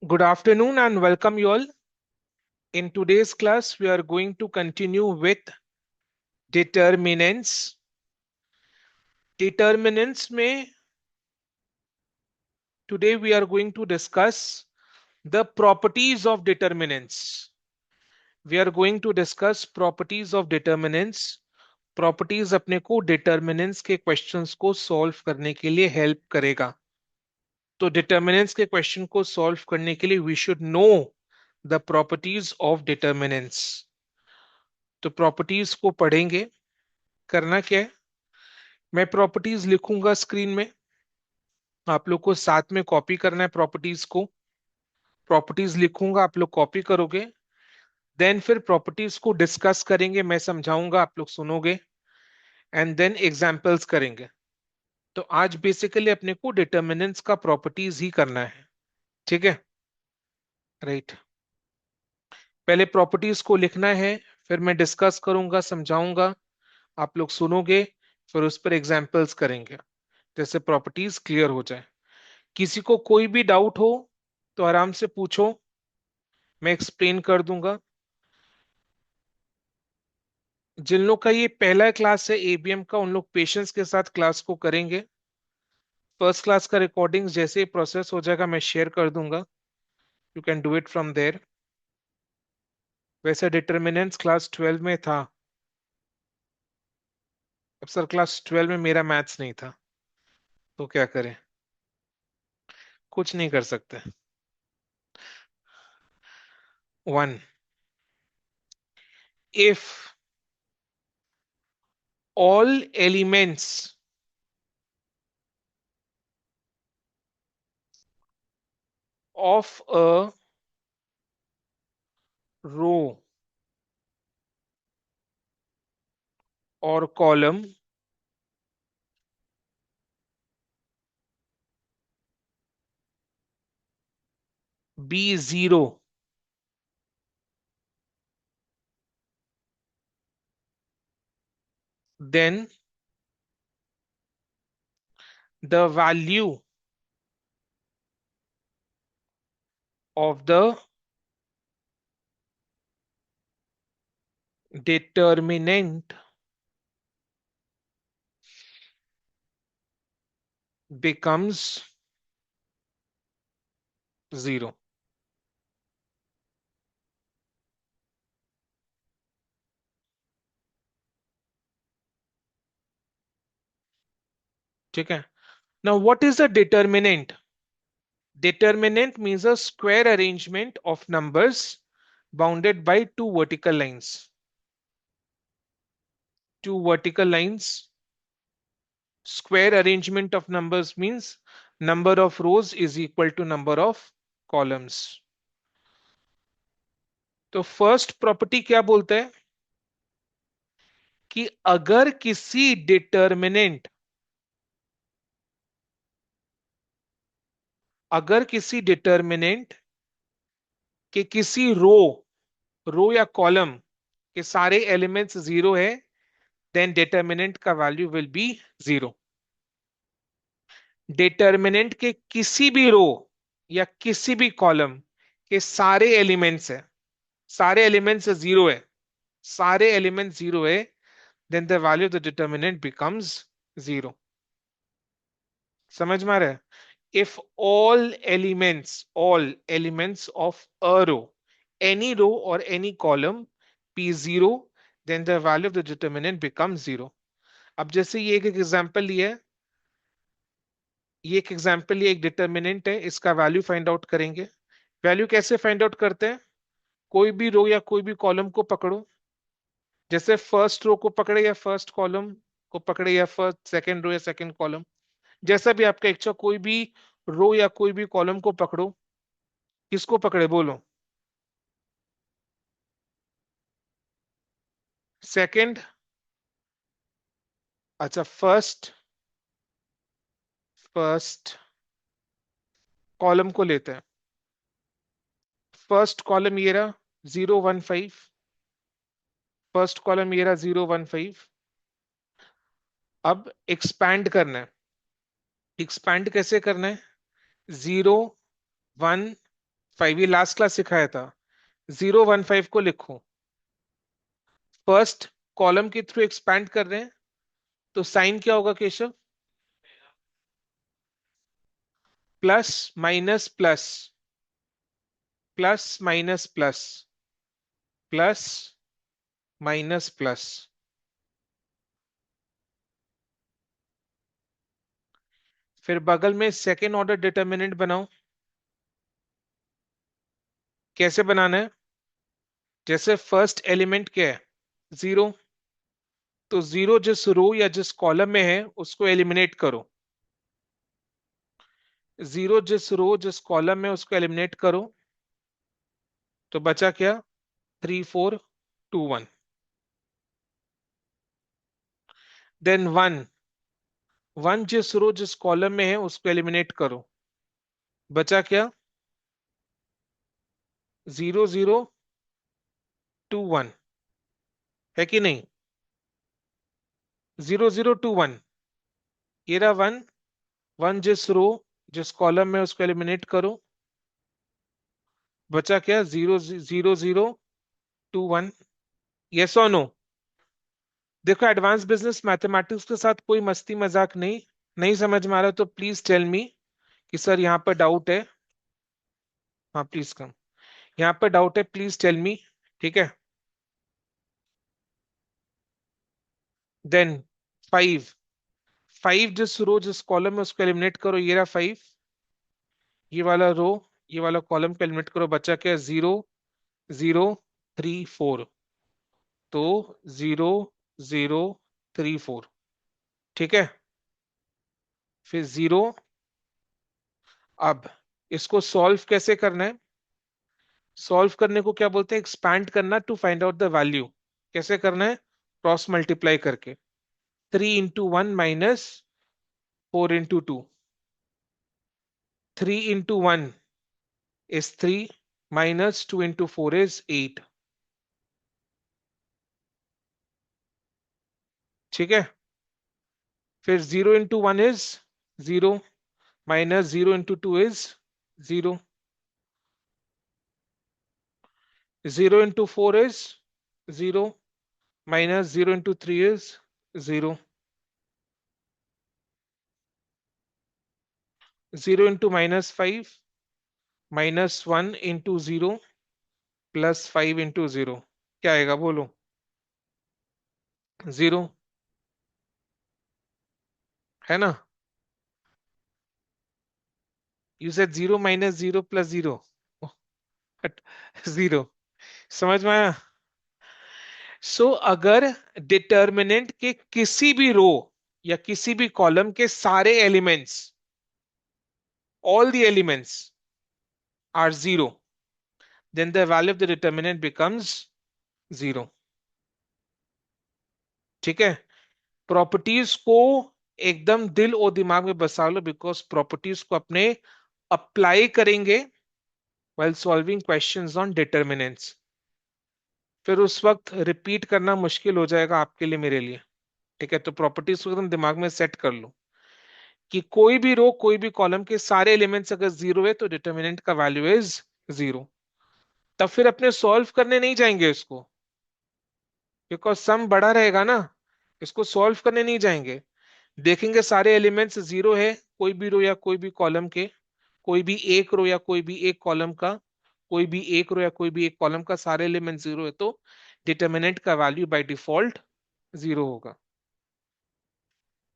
Good afternoon and welcome you all. In today's class, we are going to continue with determinants. Determinants में today we are going to discuss the properties of determinants. We are going to discuss properties of determinants. Properties अपने को determinants के questions को solve करने के लिए help करेगा. तो determinants के question को solve करने के लिए we should know the properties of determinants. तो properties को पढ़ेंगे. करना क्या है, मैं प्रॉपर्टीज लिखूंगा स्क्रीन में, आप लोग को साथ में कॉपी करना है प्रॉपर्टीज को. प्रॉपर्टीज लिखूंगा, आप लोग कॉपी करोगे, देन फिर प्रॉपर्टीज को डिस्कस करेंगे, मैं समझाऊंगा, आप लोग सुनोगे, एंड देन एग्जांपल्स करेंगे. तो आज बेसिकली अपने को डिटर्मिनेंट्स का प्रॉपर्टीज ही करना है. ठीक है, राइट. पहले प्रॉपर्टीज को लिखना है, फिर मैं डिस्कस करूंगा, समझाऊंगा, आप लोग सुनोगे, फिर उस पर एग्जांपल्स करेंगे, जैसे प्रॉपर्टीज क्लियर हो जाए. किसी को कोई भी डाउट हो तो आराम से पूछो, मैं एक्सप्लेन कर दूंगा. जिन लोग का ये पहला क्लास है एबीएम का, उन लोग पेशेंस के साथ क्लास को करेंगे. फर्स्ट क्लास का रिकॉर्डिंग जैसे ही प्रोसेस हो जाएगा मैं शेयर कर दूंगा, you can do it from there. वैसे डिटर्मिनेंट्स क्लास 12 में था. अब सर क्लास 12 में मेरा मैथ्स नहीं था, तो क्या करें, कुछ नहीं कर सकते. 1. If all elements of a row or column be zero, then the value of the determinant becomes zero. ठीक है. Now what is a determinant? Determinant means a square arrangement of numbers bounded by two vertical lines. Two vertical lines. Square arrangement of numbers means number of rows is equal to number of columns. तो first property क्या बोलता है कि अगर किसी determinant, अगर किसी determinant के किसी रो या कॉलम के सारे एलिमेंट्स जीरो है, देन डिटर्मिनेंट का value will be zero. Determinant के किसी भी रो या किसी भी कॉलम के सारे एलिमेंट्स है, सारे एलिमेंट्स जीरो है, सारे एलिमेंट्स जीरो है, then the value of the determinant becomes zero. समझ में आ रहा है? If all elements of a row, any row or any column be zero, then the value of the determinant becomes zero. अब जैसे ये एक एग्जांपल लिया है, ये एक एग्जांपल, ये एक डिटर्मिनेंट है, इसका वैल्यू फाइंड आउट करेंगे. वैल्यू कैसे फाइंड आउट करते हैं? कोई भी रो या कोई भी कॉलम को पकड़ो, जैसे फर्स्ट रो को पकड़े या फर्स्ट कॉलम को पकड़े, या फर्स्ट सेकंड रो या सेकंड कॉलम, जैसा भी आपका इच्छा, कोई भी रो या कोई भी कॉलम को पकड़ो. किसको पकड़े बोलो? सेकंड. अच्छा, फर्स्ट फर्स्ट कॉलम को लेते हैं. फर्स्ट कॉलम ये रहा 0 1 5. फर्स्ट कॉलम ये रहा 0 1 5. अब एक्सपैंड करना है. एक्सपैंड कैसे करना है? 0 1 5 ये लास्ट क्लास सिखाया था। 015 को लिखो, फर्स्ट कॉलम के थ्रू एक्सपैंड कर रहे हैं, तो साइन क्या होगा Keshav? Plus minus plus, plus minus plus, plus minus plus. फिर बगल में सेकेंड ऑर्डर डिटर्मिनेंट बनाओ। कैसे बनाना है? जैसे फर्स्ट एलिमेंट क्या है? 0, तो 0 जिस रो या जिस कॉलम में है उसको एलिमिनेट करो। 0 जिस रो जिस कॉलम में उसको एलिमिनेट करो, तो बचा क्या? 3 4 2 1। देन 1, 1 जिस रो जिस कॉलम में है उसको एलिमिनेट करो, बचा क्या? 0 0 2 1, है कि नहीं? 0 0 2 1, ये रहा 1, 1 जिस रो जिस कॉलम में उसको एलिमिनेट करो, बचा क्या? 0 0 0 2 1। यस और नो? देखो एडवांस बिजनेस मैथमेटिक्स के साथ कोई मस्ती मजाक नहीं। नहीं समझ में आ रहा तो प्लीज टेल मी कि सर यहाँ पर डाउट है। हाँ प्लीज कम, यहाँ पर डाउट है, प्लीज टेल मी। ठीक है। देन 5, 5 जिस रो जिस कॉलम में उसको एलिमिनेट करो, ये रहा 5, ये वाला रो ये वाला कॉलम को एलिमिनेट करो, बचा क्या? 0 0 3 4, तो 0 0 3 4। ठीक है। फिर 0। अब इसको सॉल्व कैसे करना है? सॉल्व करने को क्या बोलते हैं? एक्सपैंड करना to find out the value. कैसे करना है? क्रॉस मल्टीप्लाई करके। 3 into 1 minus 4 into 2। 3 into 1 is 3, minus 2 into 4 is 8। ठीक है। फिर 0 into 1 is 0, minus 0 into 2 is 0। 0 into 4 is 0, minus 0 into 3 is 0। 0 into -5, -1 into 0, +5 into 0। क्या आएगा बोलो? 0, है ना? You said 0 - 0 + 0। 0। समझ में आया? अगर डिटर्मिनेंट के किसी भी रो या किसी भी कॉलम के सारे elements, all the elements are 0, then the value of the determinant becomes 0। ठीक है। प्रॉपर्टीज को एकदम दिल और दिमाग में बसा लो, बिकॉज प्रॉपर्टीज को अपने अप्लाई करेंगे while solving questions on determinants. फिर उस वक्त रिपीट करना मुश्किल हो जाएगा आपके लिए, मेरे लिए। ठीक है, तो प्रॉपर्टीज को एकदम दिमाग में सेट कर लो कि कोई भी रो कोई भी कॉलम के सारे एलिमेंट्स अगर 0 है तो डिटर्मिनेंट का वैल्यू इज 0। तब फिर अपने सॉल्व करने नहीं जाएंगे इसको, बिकॉज सम बड़ा रहेगा ना। इसको सॉल्व करने नहीं जाएंगे, देखेंगे सारे एलिमेंट्स 0 है, कोई भी रो या कोई भी कॉलम के, कोई भी एक रो या कोई भी एक कॉलम का, कोई भी एक रो या कोई भी एक कॉलम का सारे एलिमेंट 0 है, तो डिटर्मिनेंट का वैल्यू बाय डिफॉल्ट 0 होगा।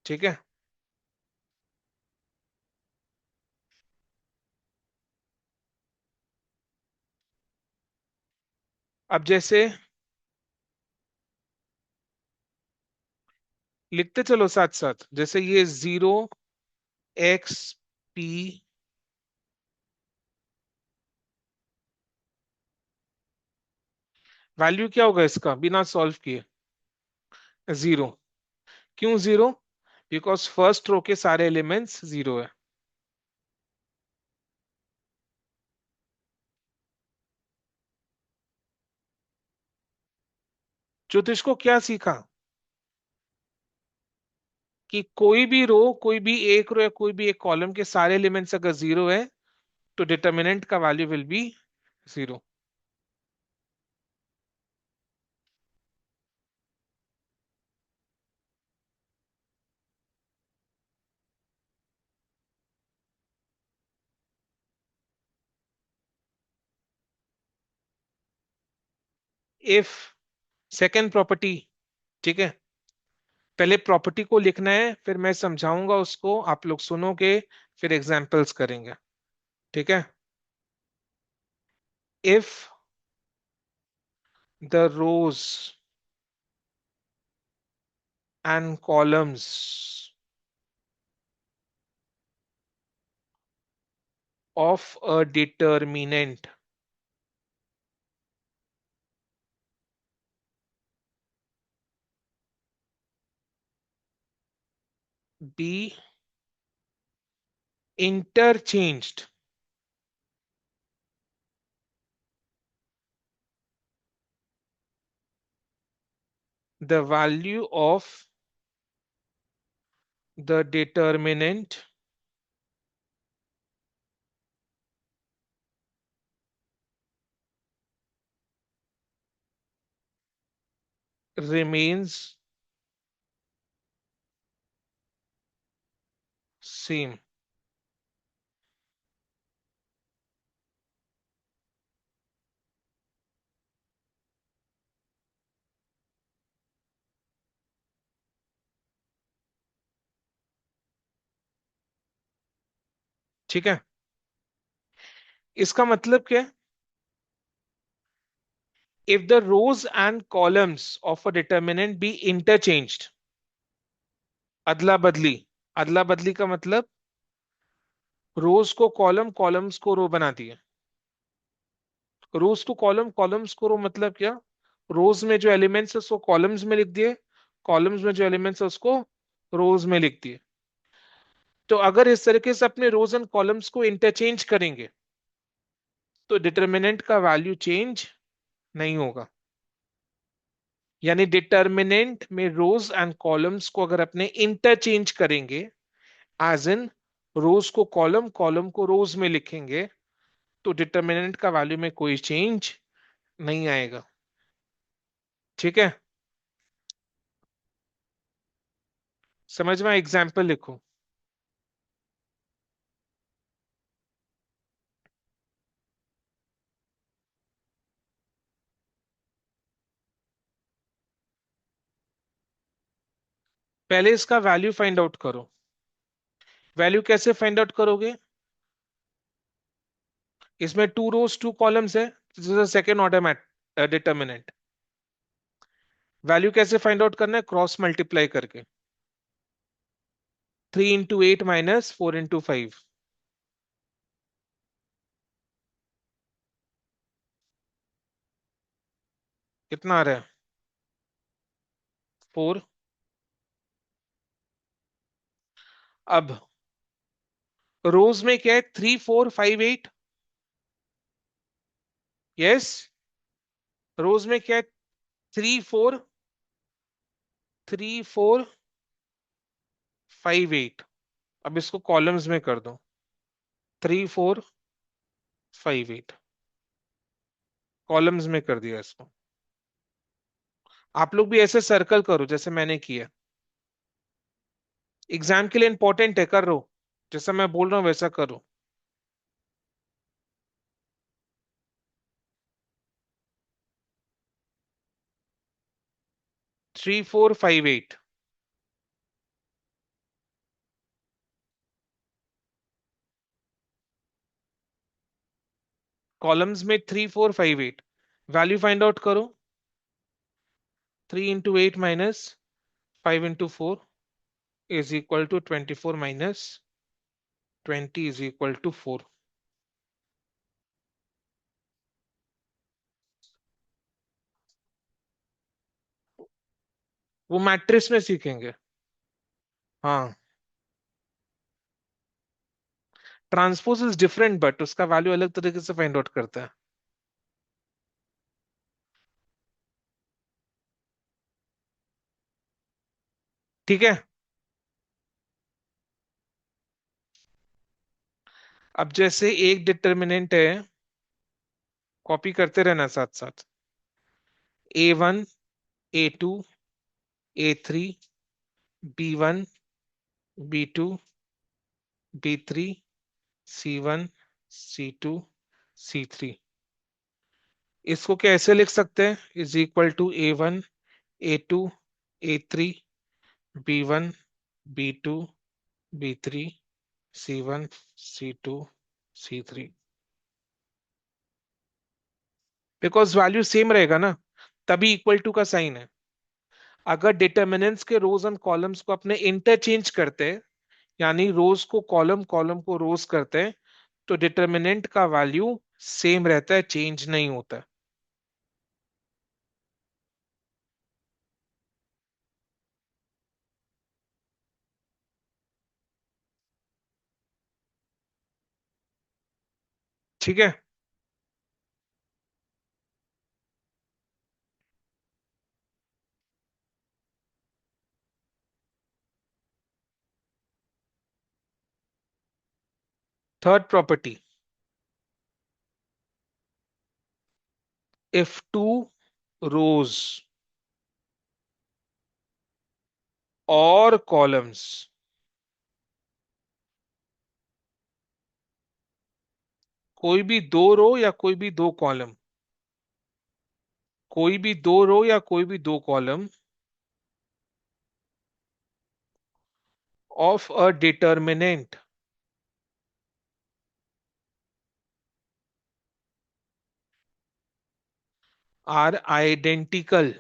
ठीक है। अब जैसे लिखते चलो साथ साथ, जैसे ये 0 x p, वैल्यू क्या होगा इसका बिना सॉल्व किए? 0। क्यों 0? बिकॉज फर्स्ट रो के सारे एलिमेंट्स 0 है। ज्योतिष को क्या सीखा? कि कोई भी रो कोई भी एक रो या कोई भी एक कॉलम के सारे एलिमेंट्स अगर 0 है, तो डिटर्मिनेंट का value will be 0। If second property, ठीक है, पहले प्रॉपर्टी को लिखना है, फिर मैं समझाऊंगा उसको, आप लोग सुनोगे, फिर एग्जांपल्स करेंगे। ठीक है। If the rows and columns of a determinant be interchanged, the value of the determinant remains same। ठीक है, इसका मतलब क्या है? If the rows and columns of a determinant be interchanged, अदला बदली, अदला बदली का मतलब रोज को कॉलम, कॉलम्स को रो बना दिए। रोज को कॉलम, कॉलम्स को रो मतलब क्या? रोज में जो एलिमेंट्स है उसको कॉलम्स में लिख दिए, कॉलम्स में जो एलिमेंट्स है उसको रोज में लिख दिए। तो अगर इस तरीके से अपने रोज एंड कॉलम्स को इंटरचेंज करेंगे तो डिटर्मिनेंट का वैल्यू चेंज नहीं होगा। यानी डिटर्मिनेंट में रोज एंड कॉलम्स को अगर अपने इंटरचेंज करेंगे, एज इन रोज को कॉलम, कॉलम को रोज में लिखेंगे, तो डिटर्मिनेंट का वैल्यू में कोई चेंज नहीं आएगा। ठीक है, समझ में? एग्जाम्पल लिखो। पहले इसका वैल्यू फाइंड आउट करो। वैल्यू कैसे फाइंड आउट करोगे? इसमें टू रोज टू कॉलम्स है, सेकेंड ऑर्डर डिटर्मिनेंट। वैल्यू कैसे फाइंड आउट करना है? क्रॉस मल्टीप्लाई करके। 3 into 8 माइनस 4 into 5, कितना आ रहा है? 4। अब रोज में क्या है? 3 4 5 8। यस, रोज में क्या है? 3 4 3 4 5 8। अब इसको कॉलम्स में कर दो, 3 4 5 8, कॉलम्स में कर दिया इसको। आप लोग भी ऐसे सर्कल करो जैसे मैंने किया। एग्जाम के लिए इंपॉर्टेंट है, कर रो, जैसा मैं बोल रहा हूँ वैसा करो। 3 4 5 8, कॉलम्स में 3 4 5 8। वैल्यू फाइंड आउट करो। 3 into 8 minus 5 into 4 is equal to 24 minus 20 is equal to 4। वो मैट्रिक्स में सीखेंगे। हाँ, ट्रांसपोज इज डिफरेंट, बट उसका वैल्यू अलग तरीके से फाइंड आउट करता है। ठीक है। अब जैसे एक डिटर्मिनेंट है, कॉपी करते रहना साथ साथ। A1, A2, A3, B1, B2, B3, C1, C2, C3। इसको कैसे लिख सकते हैं? Is equal to A1, A2, A3, B1, B2, B3, C1, C2, C3। Because value same रहेगा ना, तभी इक्वल टू का साइन है। अगर डिटर्मिनेंट्स के रोज एंड कॉलम्स को अपने इंटरचेंज करते हैं, यानी रोज को कॉलम, कॉलम को रोज करते हैं, तो डिटर्मिनेंट का वैल्यू सेम रहता है, चेंज नहीं होता है। ठीक है। Third property, if two rows और कॉलम्स, कोई भी दो रो या कोई भी दो कॉलम, कोई भी दो रो या कोई भी दो column of a determinant are identical,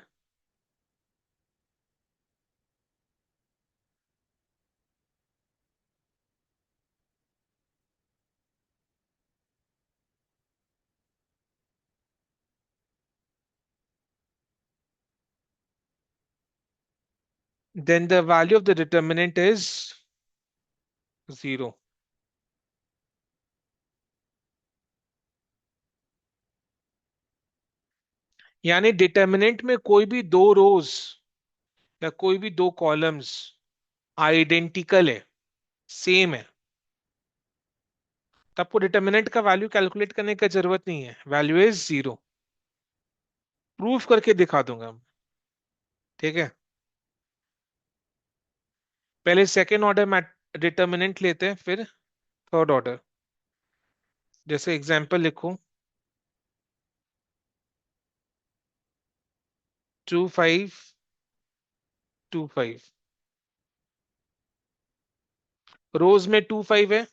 then the value of the determinant is zero. यानी डिटर्मिनेंट में कोई भी दो रोज या कोई भी दो कॉलम्स आइडेंटिकल है, सेम है, तो आपको डिटर्मिनेंट का वैल्यू कैलकुलेट करने की जरूरत नहीं है, वैल्यू इज जीरो। प्रूफ करके दिखा दूंगा मैं, ठीक है। पहले सेकेंड ऑर्डर डिटर्मिनेंट लेते हैं, फिर थर्ड ऑर्डर। जैसे एग्जांपल लिखो, 2525, रोज में 25 है,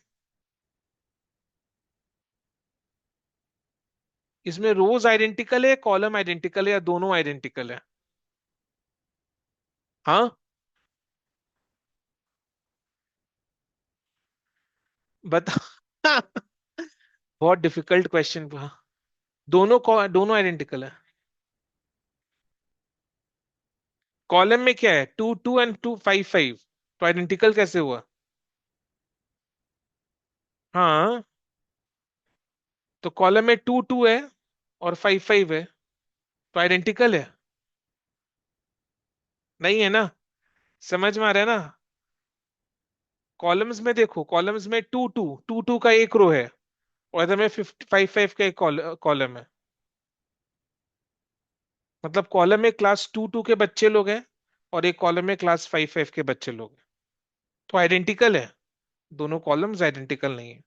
इसमें रोज आइडेंटिकल है, कॉलम आइडेंटिकल है, या दोनों आइडेंटिकल है? हाँ, बता। बहुत डिफिकल्ट क्वेश्चन। दोनों आइडेंटिकल है। कॉलम में क्या है? 2 2 एंड 2 5 5, तो आइडेंटिकल कैसे हुआ? हाँ, तो कॉलम में 2 2 है और 5 5 है, तो आइडेंटिकल है। नहीं है ना? समझ में आ रहा है ना? कॉलम्स में देखो, कॉलम्स में 2 2 का एक रो है, और इधर में 5 5 का एक कॉलम है। मतलब कॉलम में क्लास 2 2 के बच्चे लोग हैं, और एक कॉलम में क्लास 5 5 के बच्चे लोग हैं, तो आइडेंटिकल है। दोनों कॉलम्स आइडेंटिकल नहीं है।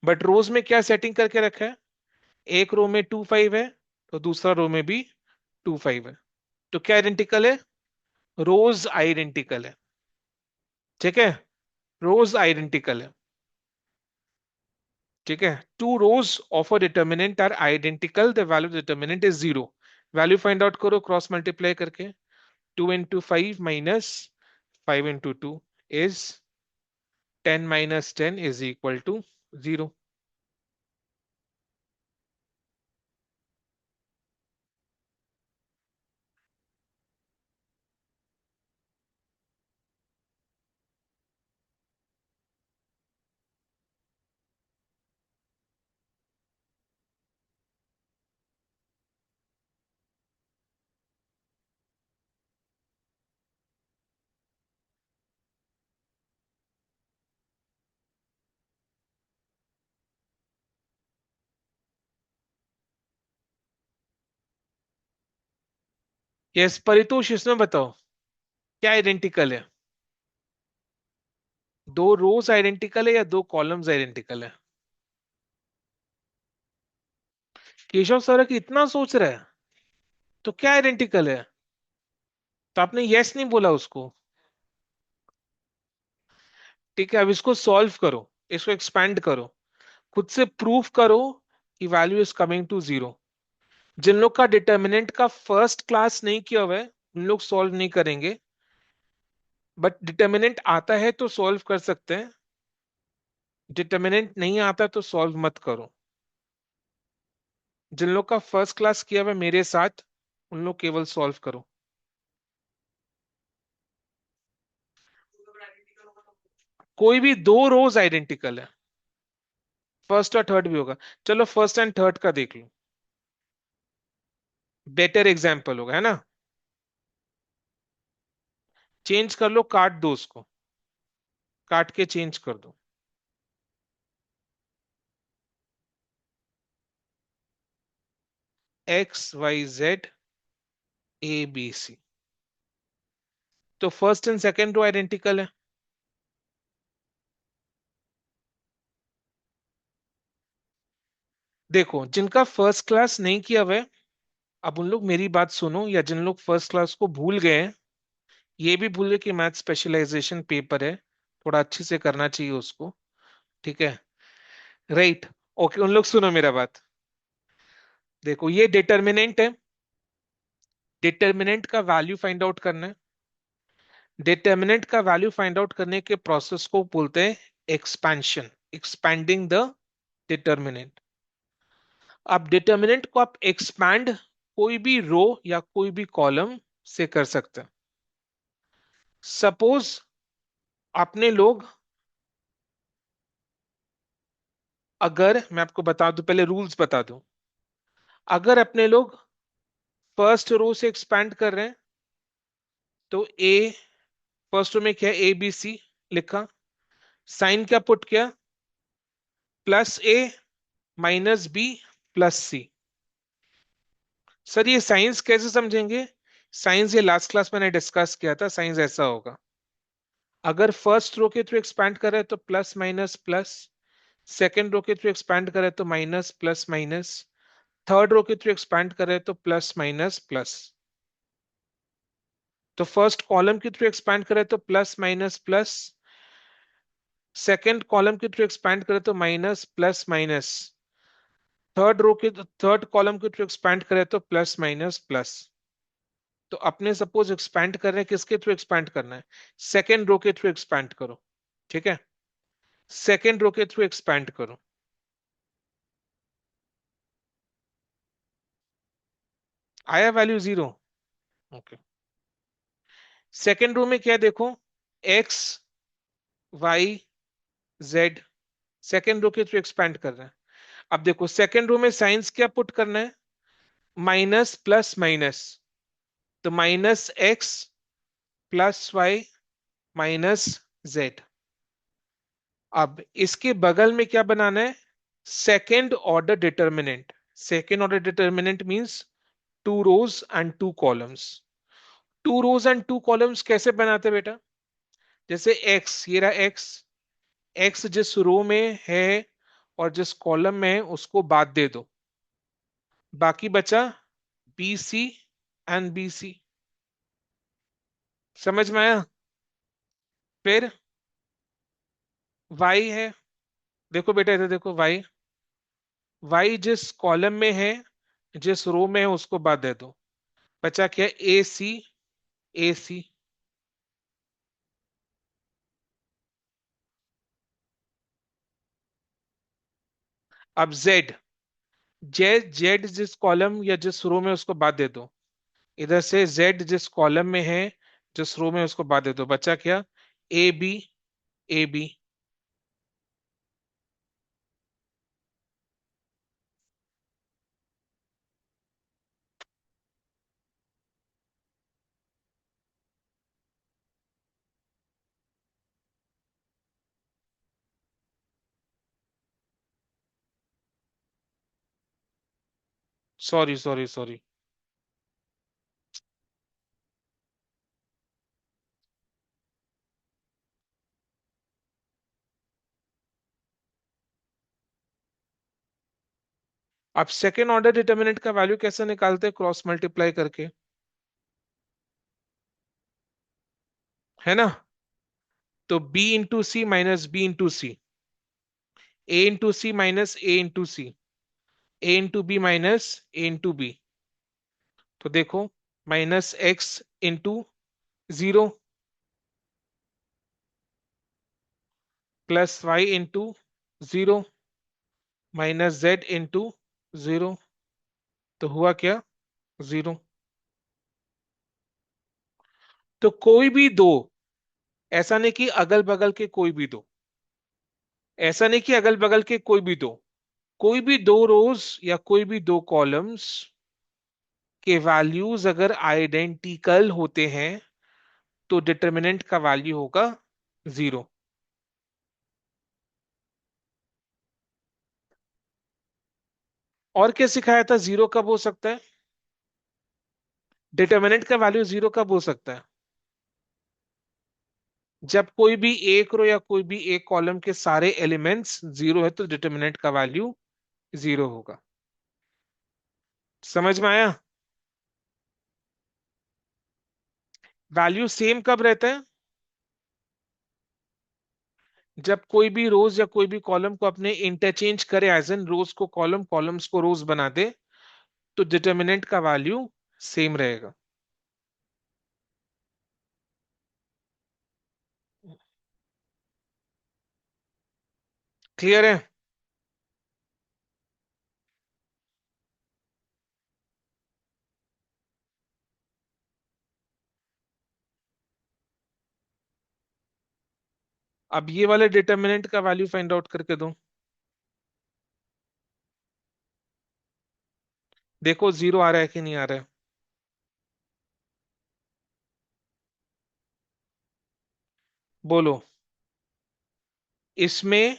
बट रोज में क्या सेटिंग करके रखा है? एक रो में 2 5 है, तो दूसरा रो में भी 2 5 है, तो क्या आइडेंटिकल है? रोज आइडेंटिकल है। ठीक है, रोज आइडेंटिकल है। ठीक है, two rows of a determinant are identical, the value determinant is zero. Value find out करो क्रॉस मल्टीप्लाई करके। 2 into 5 minus 5 into 2 is 10 - 10 is equal to zero. Yes Paritosh, इसमें बताओ क्या आइडेंटिकल है? दो रोज आइडेंटिकल है या दो कॉलम्स आइडेंटिकल है? केशव सर की इतना सोच रहा है, तो क्या आइडेंटिकल है? तो आपने यस नहीं बोला उसको। ठीक है, अब इसको सॉल्व करो, इसको एक्सपैंड करो, खुद से प्रूफ करो कि value is coming to zero. जिन लोग का डिटर्मिनेंट का फर्स्ट क्लास नहीं किया हुआ है उन लोग सॉल्व नहीं करेंगे, बट डिटर्मिनेंट आता है तो सॉल्व कर सकते हैं। डिटर्मिनेंट नहीं आता तो सॉल्व मत करो। जिन लोग का फर्स्ट क्लास किया हुआ है मेरे साथ, उन लोग केवल सॉल्व करो। कोई भी दो रोज आइडेंटिकल है, फर्स्ट और थर्ड भी होगा। चलो फर्स्ट एंड थर्ड का देख लो, बेटर एग्जाम्पल होगा, है ना? चेंज कर लो, काट दो उसको, काट के चेंज कर दो। X y z a b c, तो first and second row identical है। देखो जिनका फर्स्ट क्लास नहीं किया हुआ है, अब उन लोग मेरी बात सुनो, या जिन लोग फर्स्ट क्लास को भूल गए हैं, ये भी भूल गए कि मैथ स्पेशलाइजेशन पेपर है, थोड़ा अच्छे से करना चाहिए उसको। ठीक है, राइट। ओके, उन लोग सुनो मेरा बात। देखो ये डिटर्मिनेंट है, डिटर्मिनेंट का वैल्यू फाइंड आउट करना है। डिटर्मिनेंट का वैल्यू फाइंड आउट करने के प्रोसेस को बोलते हैं एक्सपेंशन, एक्सपैंडिंग द डिटर्मिनेंट। अब डिटर्मिनेंट को आप एक्सपैंड कोई भी रो या कोई भी कॉलम से कर सकते हैं। सपोज आपने लोग, अगर मैं आपको बता दूं, पहले रूल्स बता दूं। अगर अपने लोग फर्स्ट रो से एक्सपैंड कर रहे हैं, तो ए, फर्स्ट रो में क्या है, ए बी सी लिखा, साइन क्या पुट किया, प्लस ए माइनस बी प्लस सी। सर ये साइंस कैसे समझेंगे? साइंस ये लास्ट क्लास मैंने डिस्कस किया था, साइंस ऐसा होगा। अगर फर्स्ट रो के थ्रू एक्सपैंड करे तो plus minus plus, second row के थ्रू एक्सपैंड करे तो minus plus minus, third row के थ्रू एक्सपैंड करे तो प्लस माइनस प्लस। तो फर्स्ट कॉलम के थ्रू एक्सपैंड करे तो plus minus plus, second column के थ्रू एक्सपैंड करे तो minus plus minus, third column के थ्रू एक्सपैंड करे तो प्लस माइनस प्लस। तो अपने सपोज एक्सपैंड कर रहे हैं, किसके थ्रू एक्सपैंड करना है? सेकेंड रो के थ्रू एक्सपैंड करो। ठीक है, सेकेंड रो के थ्रू एक्सपैंड करो। आया value zero? Okay. Second row में क्या है देखो, x y z, second row के थ्रू एक्सपैंड कर रहे हैं। अब देखो सेकेंड रो में साइंस क्या पुट करना है, माइनस प्लस माइनस, तो minus x plus y minus z. अब इसके बगल में क्या बनाना है, second order determinant. Second order determinant means two rows and two columns. Two rows and two columns कैसे बनाते हैं बेटा? जैसे एक्स, ये रहा एक्स, एक्स जिस रो में है और जिस कॉलम में है उसको बाद दे दो, बाकी बचा b c and b c. समझ में आया? फिर वाई है, देखो बेटा इधर देखो, वाई, वाई जिस कॉलम में है, जिस रो में है उसको बाद दे दो, बचा क्या, ए सी, ए सी। अब जेड, जेड जेड जिस कॉलम या जिस रो में उसको बाद दे दो, इधर से जेड जिस कॉलम में है, जिस रो में उसको बाद दे दो, बचा क्या, a b, a b. Sorry sorry sorry, अब सेकेंड ऑर्डर डिटर्मिनेंट का वैल्यू कैसे निकालते हैं? क्रॉस मल्टीप्लाई करके, है ना? तो b into c minus b into c, a into c minus a into c, a into b minus a into b. तो देखो, minus x into zero plus y into zero minus z into zero. तो हुआ क्या? Zero. तो कोई भी दो, ऐसा नहीं कि अगल बगल के कोई भी दो, ऐसा नहीं कि अगल बगल के कोई भी दो, कोई भी दो रोज या कोई भी दो कॉलम्स के वैल्यूज अगर आइडेंटिकल होते हैं तो डिटर्मिनेंट का वैल्यू होगा जीरो। और क्या सिखाया था? जीरो कब हो सकता है? डिटर्मिनेंट का वैल्यू जीरो कब हो सकता है? जब कोई भी एक रो या कोई भी एक कॉलम के सारे एलिमेंट्स जीरो है तो डिटर्मिनेंट का वैल्यू जीरो होगा। समझ में आया? वैल्यू सेम कब रहता है? जब कोई भी रोज या कोई भी कॉलम को अपने इंटरचेंज करे, एज एन रोज को कॉलम, कॉलम्स को रोज बना दे, तो डिटर्मिनेंट का वैल्यू सेम रहेगा। क्लियर है? अब ये वाले डिटर्मिनेंट का वैल्यू फाइंड आउट करके दो। देखो जीरो आ रहा है कि नहीं आ रहा है? बोलो। इसमें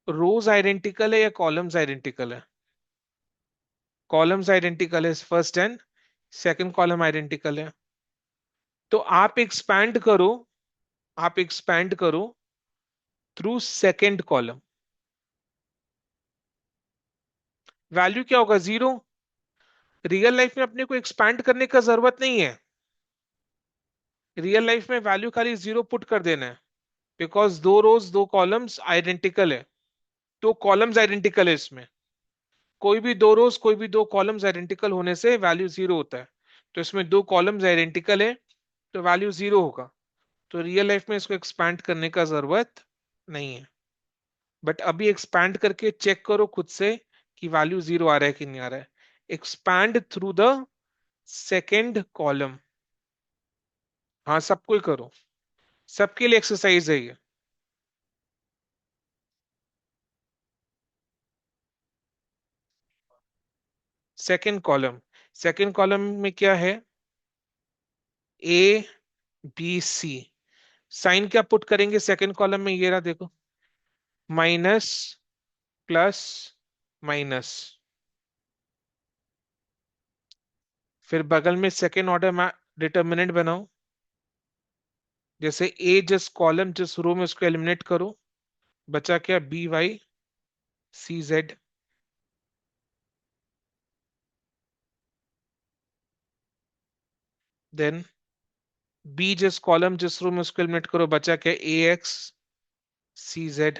रोज आइडेंटिकल है या कॉलम्स आइडेंटिकल है? कॉलम्स आइडेंटिकल है, first and second column identical है। तो आप एक्सपैंड करो थ्रू सेकंड कॉलम। वैल्यू क्या होगा? जीरो। रियल लाइफ में अपने को एक्सपैंड करने का जरूरत नहीं है। रियल लाइफ में वैल्यू खाली जीरो पुट कर देना है, बिकॉज दो रोज दो कॉलम्स आइडेंटिकल है, तो कॉलम्स आइडेंटिकल है इसमें। कोई भी दो रोज कोई भी दो कॉलम्स आइडेंटिकल होने से वैल्यू जीरो होता है। तो इसमें दो कॉलम्स आइडेंटिकल है तो वैल्यू जीरो होगा। तो रियल लाइफ में इसको एक्सपैंड करने का जरूरत नहीं है। बट अभी एक्सपैंड करके चेक करो खुद से कि वैल्यू जीरो आ रहा है कि नहीं आ रहा है। Expand through the second column. हाँ, सबको ही करो, सबके लिए एक्सरसाइज है ये। सेकेंड कॉलम, सेकेंड कॉलम में क्या है? A b c. साइन क्या पुट करेंगे सेकेंड कॉलम में? ये रहा देखो, माइनस प्लस माइनस। फिर बगल में सेकेंड ऑर्डर में डिटर्मिनेंट बनाओ। जैसे ए जिस कॉलम जिस रो में उसको एलिमिनेट करो, बचा क्या? B y c z. Then b जिस कॉलम जिस रो में उसको एलिमिनेट करो, बचा क्या? A x c z.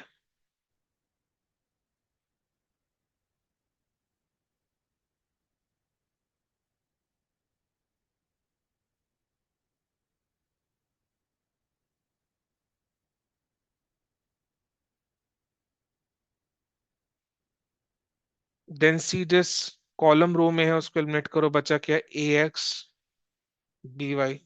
Then c जिस कॉलम रो में है उसको एलिमिनेट करो, बचा क्या? A x B Y.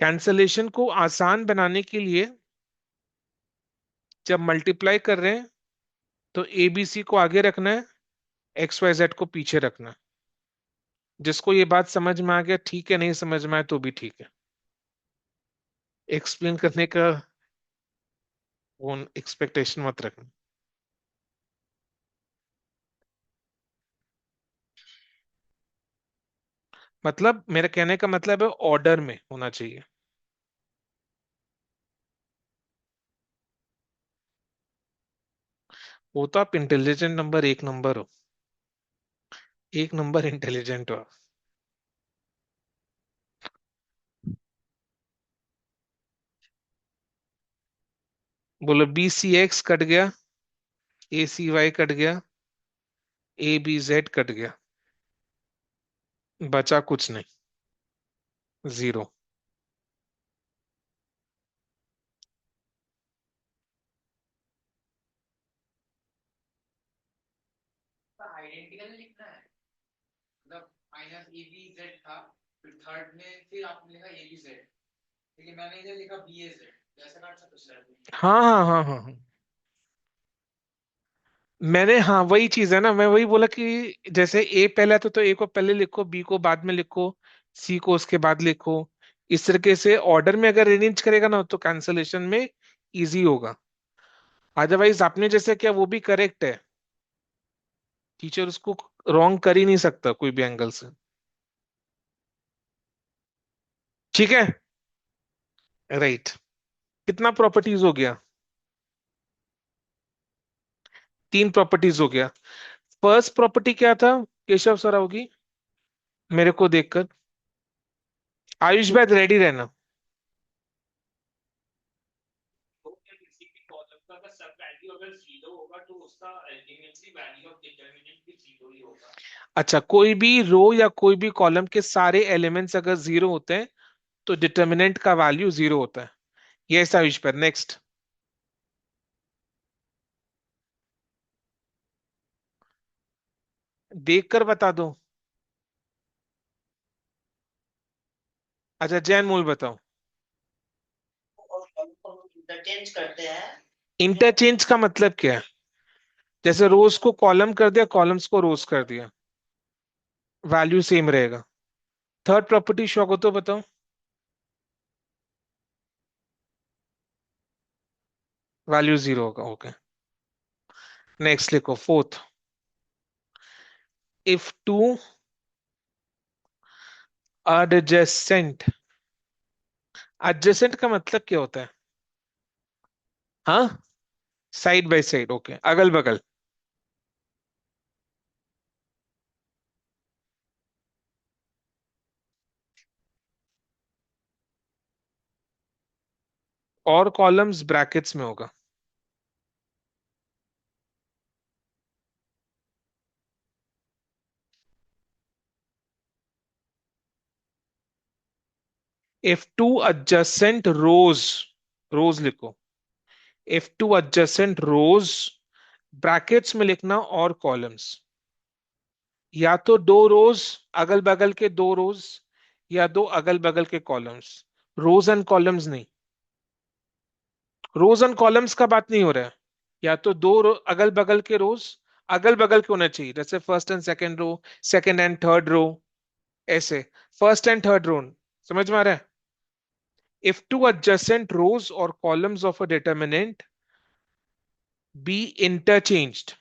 Cancellation को आसान बनाने के लिए जब मल्टीप्लाई कर रहे हैं तो ए बी सी को आगे रखना है, एक्स वाई जेड को पीछे रखना है। जिसको ये बात समझ में आ गया ठीक है, नहीं समझ में आए तो भी ठीक है। एक्सप्लेन करने का वो एक्सपेक्टेशन मत रखना। मतलब मेरा कहने का मतलब है ऑर्डर में होना चाहिए। वो तो आप इंटेलिजेंट नंबर एक नंबर हो, एक नंबर इंटेलिजेंट हो। बोलो बी सी एक्स कट गया, ए सी वाई कट गया, ए बी जेड कट गया, बचा कुछ नहीं, जीरो। आइडेंटिकल लिखना है, मतलब माइनस ए बी जेड था, फिर थर्ड में फिर आपने लिखा ए बी जेड, लेकिन मैंने इधर लिखा बी ए जेड, ऐसा काट सकते सर? हाँ हाँ हाँ हाँ हाँ। मैंने, हाँ वही चीज है ना, मैं वही बोला कि जैसे ए पहला तो ए को पहले लिखो, बी को बाद में लिखो, सी को उसके बाद लिखो। इस तरीके से ऑर्डर में अगर अरेंज करेगा ना तो कैंसलेशन में इजी होगा। अदरवाइज आपने जैसे किया वो भी करेक्ट है, टीचर उसको रॉन्ग कर ही नहीं सकता कोई भी एंगल से। ठीक है, राइट। कितना प्रॉपर्टीज हो गया? तीन प्रॉपर्टीज हो गया। फर्स्ट प्रॉपर्टी क्या था केशव सर? होगी मेरे को देखकर। आयुष भाई रेडी रहना। तो क्या किसी भी कॉलम का अगर सब वैल्यू अगर जीरो होगा तो उसका अल्टीमेटली वैल्यू ऑफ डिटरमिनेंट भी जीरो ही होगा। अच्छा, कोई भी रो या कोई भी कॉलम के सारे एलिमेंट्स अगर जीरो होते हैं तो डिटर्मिनेंट का वैल्यू जीरो होता है। यस आयुष पर नेक्स्ट। देख कर बता दो। अच्छा जैन मूल बताओ। और कॉलम को इंटरचेंज करते हैं। इंटरचेंज का मतलब क्या है? जैसे रोज को कॉलम कर दिया, कॉलम्स को रोज कर दिया, वैल्यू सेम रहेगा। थर्ड प्रॉपर्टी शो को तो बताओ। वैल्यू जीरो होगा, ओके। नेक्स्ट लिखो fourth. If two adjacent, adjacent का मतलब क्या होता है? हाँ, साइड बाय साइड, ओके, अगल बगल। और कॉलम्स ब्रैकेट्स में होगा। इफ टू adjacent rows, रोज लिखो। If two adjacent rows, brackets में लिखना और कॉलम्स। या तो दो रोज अगल बगल के दो रोज, या दो अगल बगल के कॉलम्स। रोज एंड कॉलम्स नहीं, रोज एंड कॉलम्स का बात नहीं हो रहा है। या तो दो अगल बगल के रोज, अगल बगल के होना चाहिए, जैसे first and second row, second and third row, ऐसे। फर्स्ट एंड थर्ड रो, समझ में आ रहा है? If two adjacent rows or columns of a determinant be interchanged,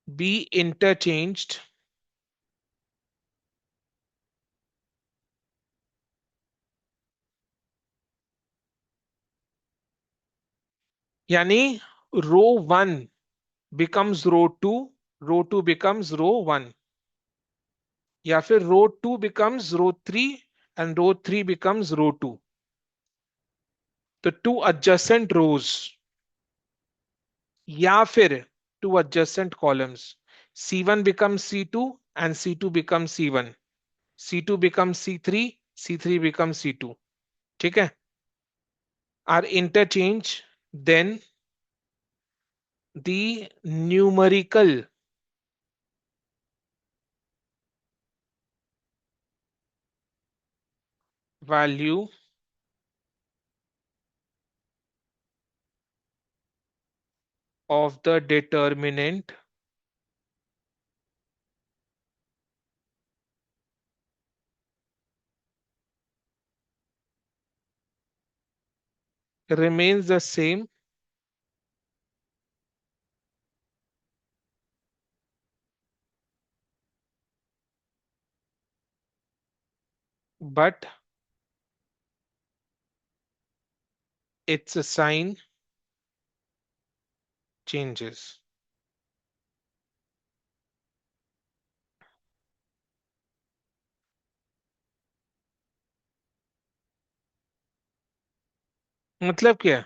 be interchanged, यानी row one becomes row two, row two becomes row one, या फिर row two becomes row three and row three becomes row two. तो two adjacent rows या फिर two adjacent columns, C1 becomes C2 and C2 becomes C1, C2 becomes C3, C3 becomes C2। ठीक है, are interchange, then the numerical value of the determinant remains the same but its sign changes। मतलब क्या है?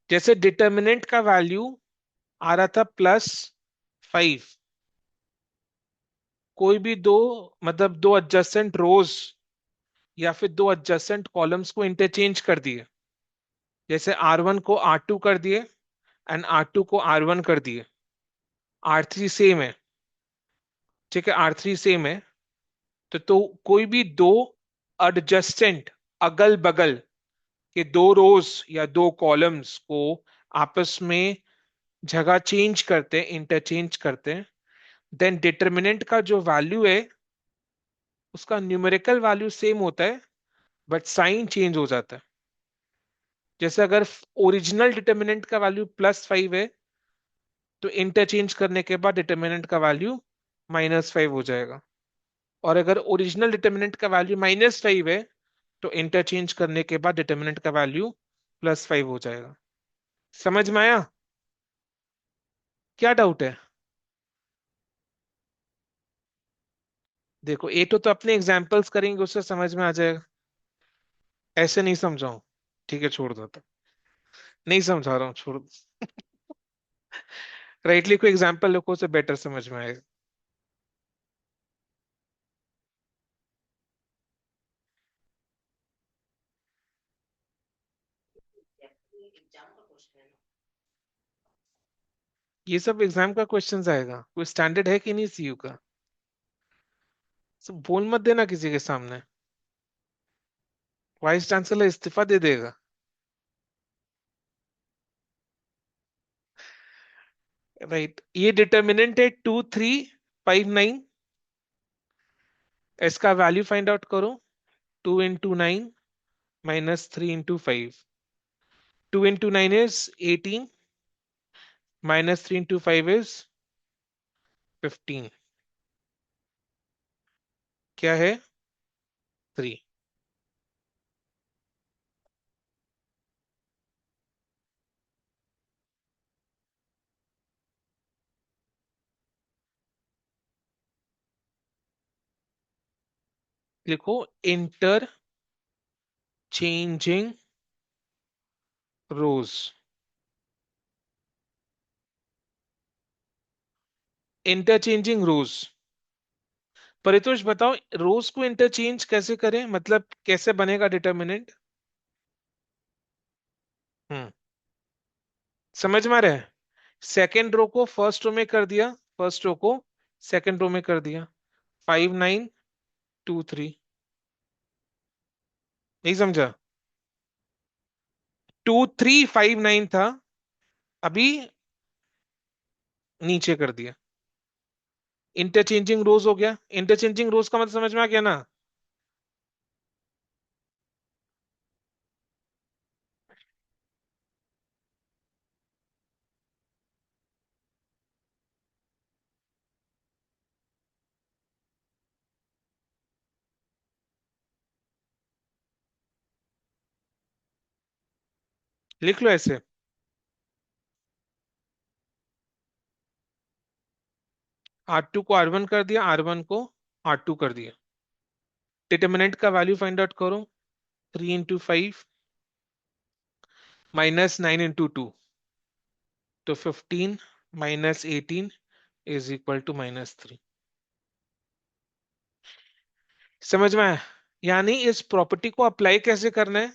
जैसे determinant का value आ रहा था +5, कोई भी दो, मतलब दो एडजेसेंट रोज या फिर दो एडजेसेंट कॉलम्स को इंटरचेंज कर दिए, जैसे R1 को R2 कर दिए एंड R2 को R1 कर दिए। R3 सेम है, ठीक है, R3 सेम है। तो कोई भी दो एडजेसेंट, अगल बगल के दो रोज या दो कॉलम्स को आपस में जगह चेंज करते हैं, इंटरचेंज करते हैं, देन डिटर्मिनेंट का जो वैल्यू है उसका न्यूमेरिकल वैल्यू सेम होता है बट साइन चेंज हो जाता है। जैसे अगर ओरिजिनल डिटर्मिनेंट का वैल्यू +5 है तो इंटरचेंज करने के बाद डिटर्मिनेंट का वैल्यू -5 हो जाएगा, और अगर ओरिजिनल डिटर्मिनेंट का वैल्यू -5 है तो इंटरचेंज करने के बाद डिटर्मिनेंट का वैल्यू +5 हो जाएगा। समझ में आया? क्या डाउट है? देखो तो अपने एग्जाम्पल्स करेंगे, उससे समझ में आ जाएगा। ऐसे नहीं समझाऊं? ठीक है, छोड़ दो तो। नहीं समझा रहा हूँ, छोड़ दो। राइटली कोई एग्जाम्पल लिखो, उसे बेटर समझ में आएगा। ये सब एग्जाम का क्वेश्चंस आएगा, कोई स्टैंडर्ड है कि नहीं सीयू का? सब बोल मत देना किसी के सामने, वाइस चांसलर इस्तीफा दे देगा। राइट, ये डिटर्मिनेंट है 2359। इसका वैल्यू फाइंड आउट करो। 2 × 9 -3 × 5। 2 × 9 is 18, -3 × 5 is 15। क्या है? 3। लिखो इंटर चेंजिंग रोज। इंटरचेंजिंग रोज। परितोष बताओ, रोज को इंटरचेंज कैसे करें, मतलब कैसे बनेगा डिटर्मिनेंट? हम्म, समझ में आ रहा है? सेकेंड रो को फर्स्ट रो में कर दिया, फर्स्ट रो को सेकेंड रो में कर दिया। 5923। नहीं समझा? 2359 था, अभी नीचे कर दिया। इंटरचेंजिंग रोज हो गया। इंटरचेंजिंग रोज का मतलब समझ में आ गया ना? लिख लो ऐसे। R2 को R1 कर दिया, R1 को R2 कर दिया। डिटर्मिनेंट का वैल्यू फाइंड आउट करो। 3 × 5 -9 × 2, तो 15 -18 = -3। समझ में आया? यानी इस प्रॉपर्टी को अप्लाई कैसे करना है?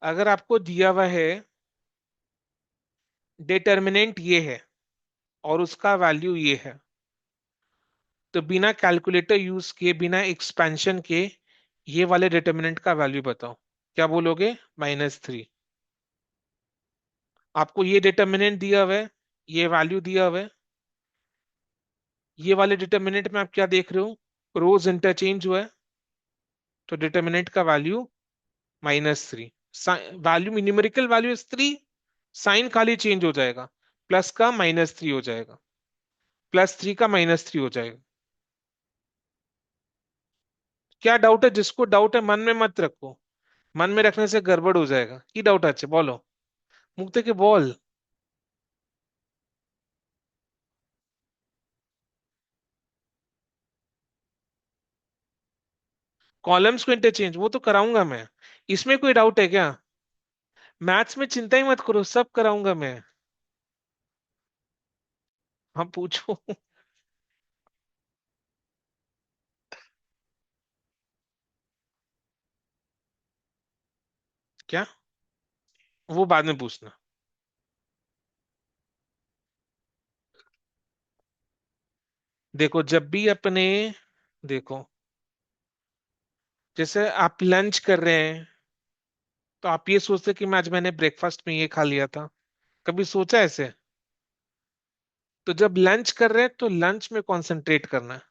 अगर आपको दिया हुआ है डिटर्मिनेंट ये है और उसका वैल्यू ये है, तो बिना कैलकुलेटर यूज किए, बिना एक्सपेंशन के ये वाले डिटर्मिनेंट का वैल्यू बताओ। क्या बोलोगे? -3। आपको ये डिटर्मिनेंट दिया हुआ है, ये वैल्यू दिया हुआ है। ये वाले डिटर्मिनेंट में आप क्या देख रहे हो? रोज इंटरचेंज हुआ है, तो डिटर्मिनेंट का value -3। Value, numerical value is 3, sign खाली चेंज हो जाएगा, प्लस का -3 हो जाएगा, +3 का -3 हो जाएगा। क्या डाउट है? जिसको डाउट है मन में मत रखो, मन में रखने से गड़बड़ हो जाएगा। की डाउट আছে বলো, মুখ থেকে বল। कॉलम्स को इंटरचेंज वो तो कराऊंगा मैं, इसमें कोई डाउट है क्या? मैथ्स में चिंता ही मत करो, सब कराऊंगा मैं। हाँ पूछो। क्या? वो बाद में पूछना। देखो जब भी अपने, देखो जैसे आप लंच कर रहे हैं, तो आप ये सोचते कि मैं आज मैंने ब्रेकफास्ट में ये खा लिया था, कभी सोचा ऐसे? तो जब लंच कर रहे हैं तो लंच में कंसंट्रेट करना है।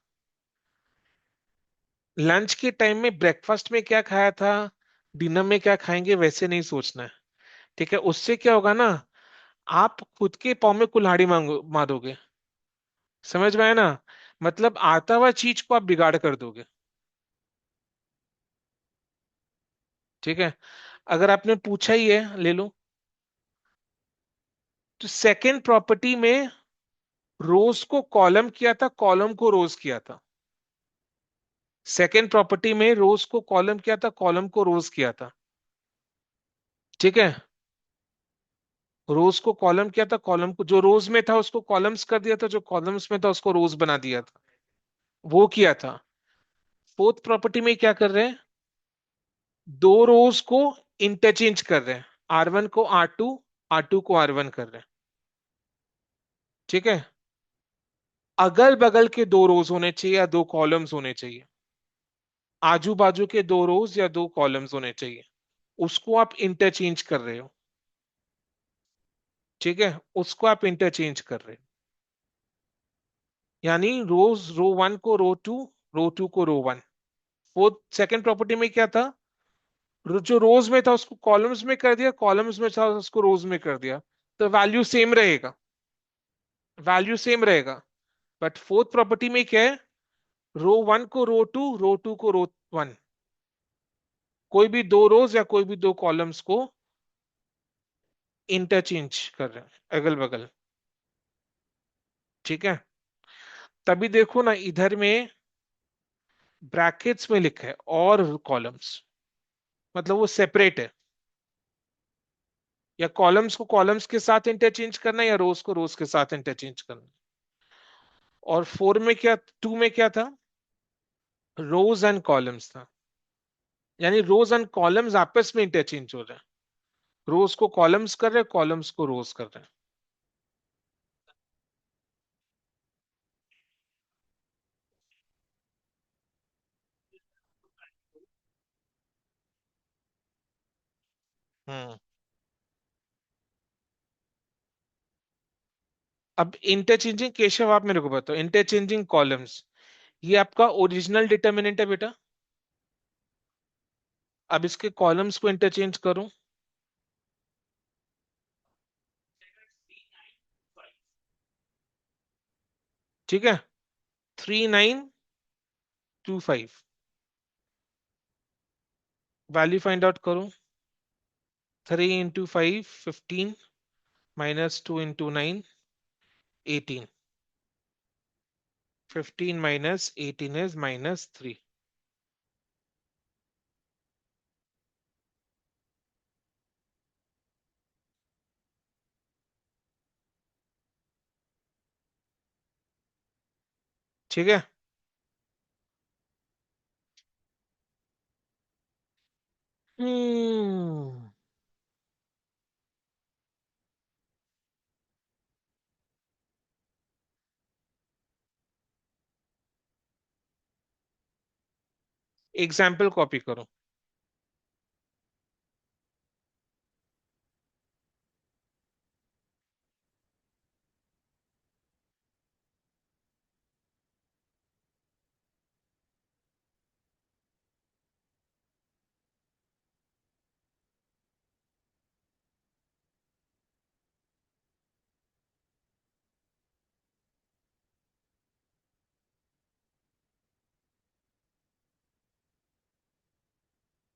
लंच के टाइम में ब्रेकफास्ट में क्या खाया था, डिनर में क्या खाएंगे, वैसे नहीं सोचना है। ठीक है? उससे क्या होगा ना, आप खुद के पाँव में कुल्हाड़ी मारोगे। समझ में आया ना? मतलब आता हुआ चीज को आप बिगाड़ कर दोगे। ठीक है? अगर आपने पूछा ही है, ले लो। तो सेकंड प्रॉपर्टी में रोज को कॉलम किया था, कॉलम को रोज किया था। सेकंड प्रॉपर्टी में रोज को कॉलम किया था, कॉलम को रोज किया था। ठीक है? रोज को कॉलम किया था, कॉलम को, जो रोज में था उसको कॉलम्स कर दिया था, जो कॉलम्स में था उसको रोज बना दिया था। वो किया था। फोर्थ प्रॉपर्टी में क्या कर रहे हैं? दो रोज को इंटरचेंज कर रहे हैं, R1 को R2, R2 को R1 कर रहे हैं। ठीक है? अगल बगल के दो रोज होने चाहिए या दो कॉलम्स होने चाहिए, आजू बाजू के दो रोज या दो कॉलम्स होने चाहिए, उसको आप इंटरचेंज कर रहे हो। ठीक है? उसको आप इंटरचेंज कर रहे हो, यानी रोज रो 1 को रो 2, रो 2 को रो 1। फोर्थ सेकंड प्रॉपर्टी में क्या था? जो रोज में था उसको कॉलम्स में कर दिया, कॉलम्स में था उसको रोज में कर दिया, तो वैल्यू सेम रहेगा, वैल्यू सेम रहेगा। बट फोर्थ प्रॉपर्टी में क्या है? रो 1 को रो 2, रो 2 को रो 1, कोई भी दो रोज या कोई भी दो कॉलम्स को इंटरचेंज कर रहे हैं अगल बगल। ठीक है? तभी देखो ना, इधर में ब्रैकेट्स में लिखा है और कॉलम्स, मतलब वो सेपरेट है। या कॉलम्स को कॉलम्स के साथ इंटरचेंज करना, या रोज को रोज के साथ इंटरचेंज करना। और 2 में क्या था? रोज एंड कॉलम्स था, यानी रोज एंड कॉलम्स आपस में इंटरचेंज हो रहे हैं। रोज को कॉलम्स कर रहे हैं, कॉलम्स को रोज कर रहे हैं। हम्म। अब इंटरचेंजिंग, केशव आप मेरे को बताओ, इंटरचेंजिंग कॉलम्स, ये आपका ओरिजिनल डिटर्मिनेंट है बेटा। अब इसके कॉलम्स को इंटरचेंज करो। ठीक है? 3925, वैल्यू फाइंड आउट करो। 3 × 5 15, -2 × 9 18, 15 -18 is -3। ठीक है? हम्म। एग्जाम्पल कॉपी करो।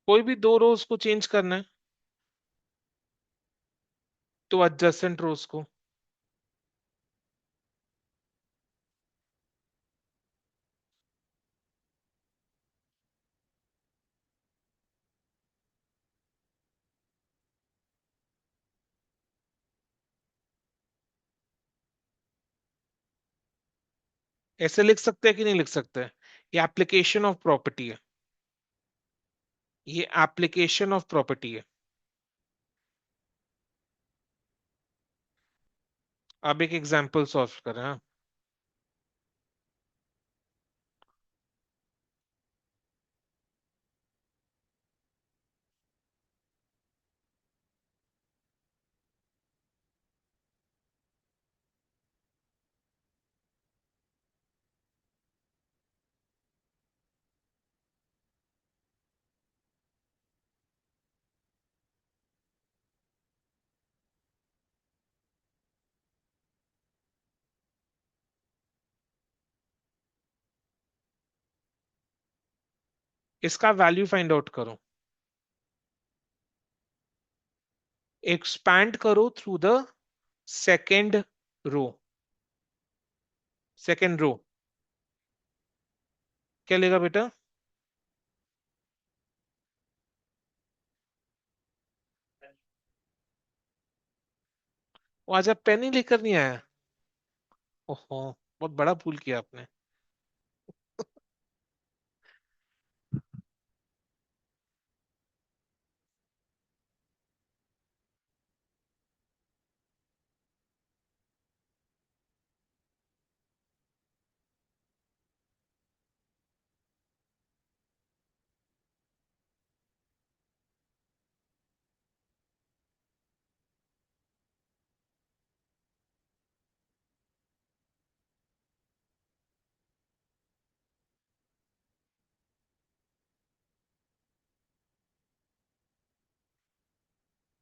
कोई भी दो रोज को चेंज करना है तो एडजेसेंट रोज को। ऐसे लिख सकते हैं कि नहीं लिख सकते हैं? ये एप्लीकेशन ऑफ प्रॉपर्टी है। ये एप्लीकेशन ऑफ प्रॉपर्टी है। अब एक एग्जाम्पल सॉल्व करें, हाँ। इसका वैल्यू फाइंड आउट करो। एक्सपैंड करो through the second row. Second row क्या लेगा बेटा? वो आज आप पेन ही लेकर नहीं आया? ओहो, बहुत बड़ा भूल किया आपने।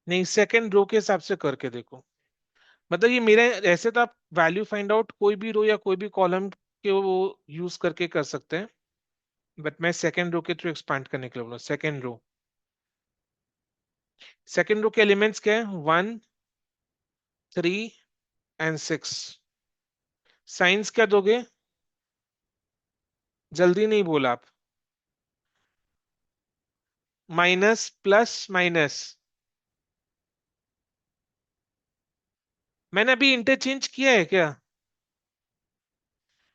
नहीं, सेकेंड रो के हिसाब से करके देखो। मतलब ये मेरे, ऐसे तो आप वैल्यू फाइंड आउट कोई भी रो या कोई भी कॉलम के वो यूज करके कर सकते हैं, बट मैं सेकेंड रो के थ्रू एक्सपांड करने के लिए बोला। सेकेंड रो, सेकेंड रो के एलिमेंट्स क्या है? 1, 3 एंड 6। साइंस क्या दोगे? जल्दी नहीं बोला आप। Minus plus minus. मैंने अभी इंटरचेंज किया है क्या?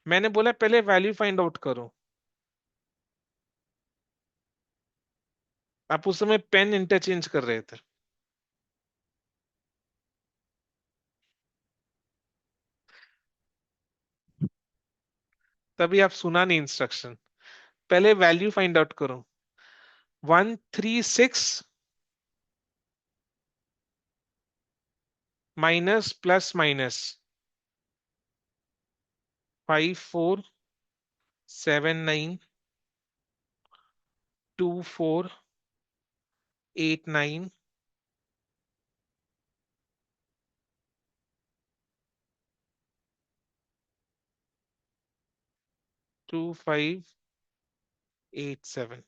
मैंने बोला पहले वैल्यू फाइंड आउट करो। आप उस समय पेन इंटरचेंज कर रहे थे। तभी आप सुना नहीं इंस्ट्रक्शन। पहले वैल्यू फाइंड आउट करो। 1, 3, 6 minus plus minus 5, 4, 7, 9, 2, 4, 8, 9, 2, 5, 8, 7।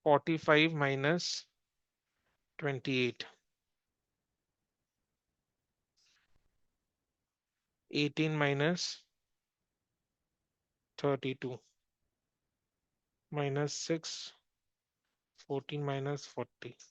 45 minus 28। 18 minus 32 minus 6। 14 minus 40।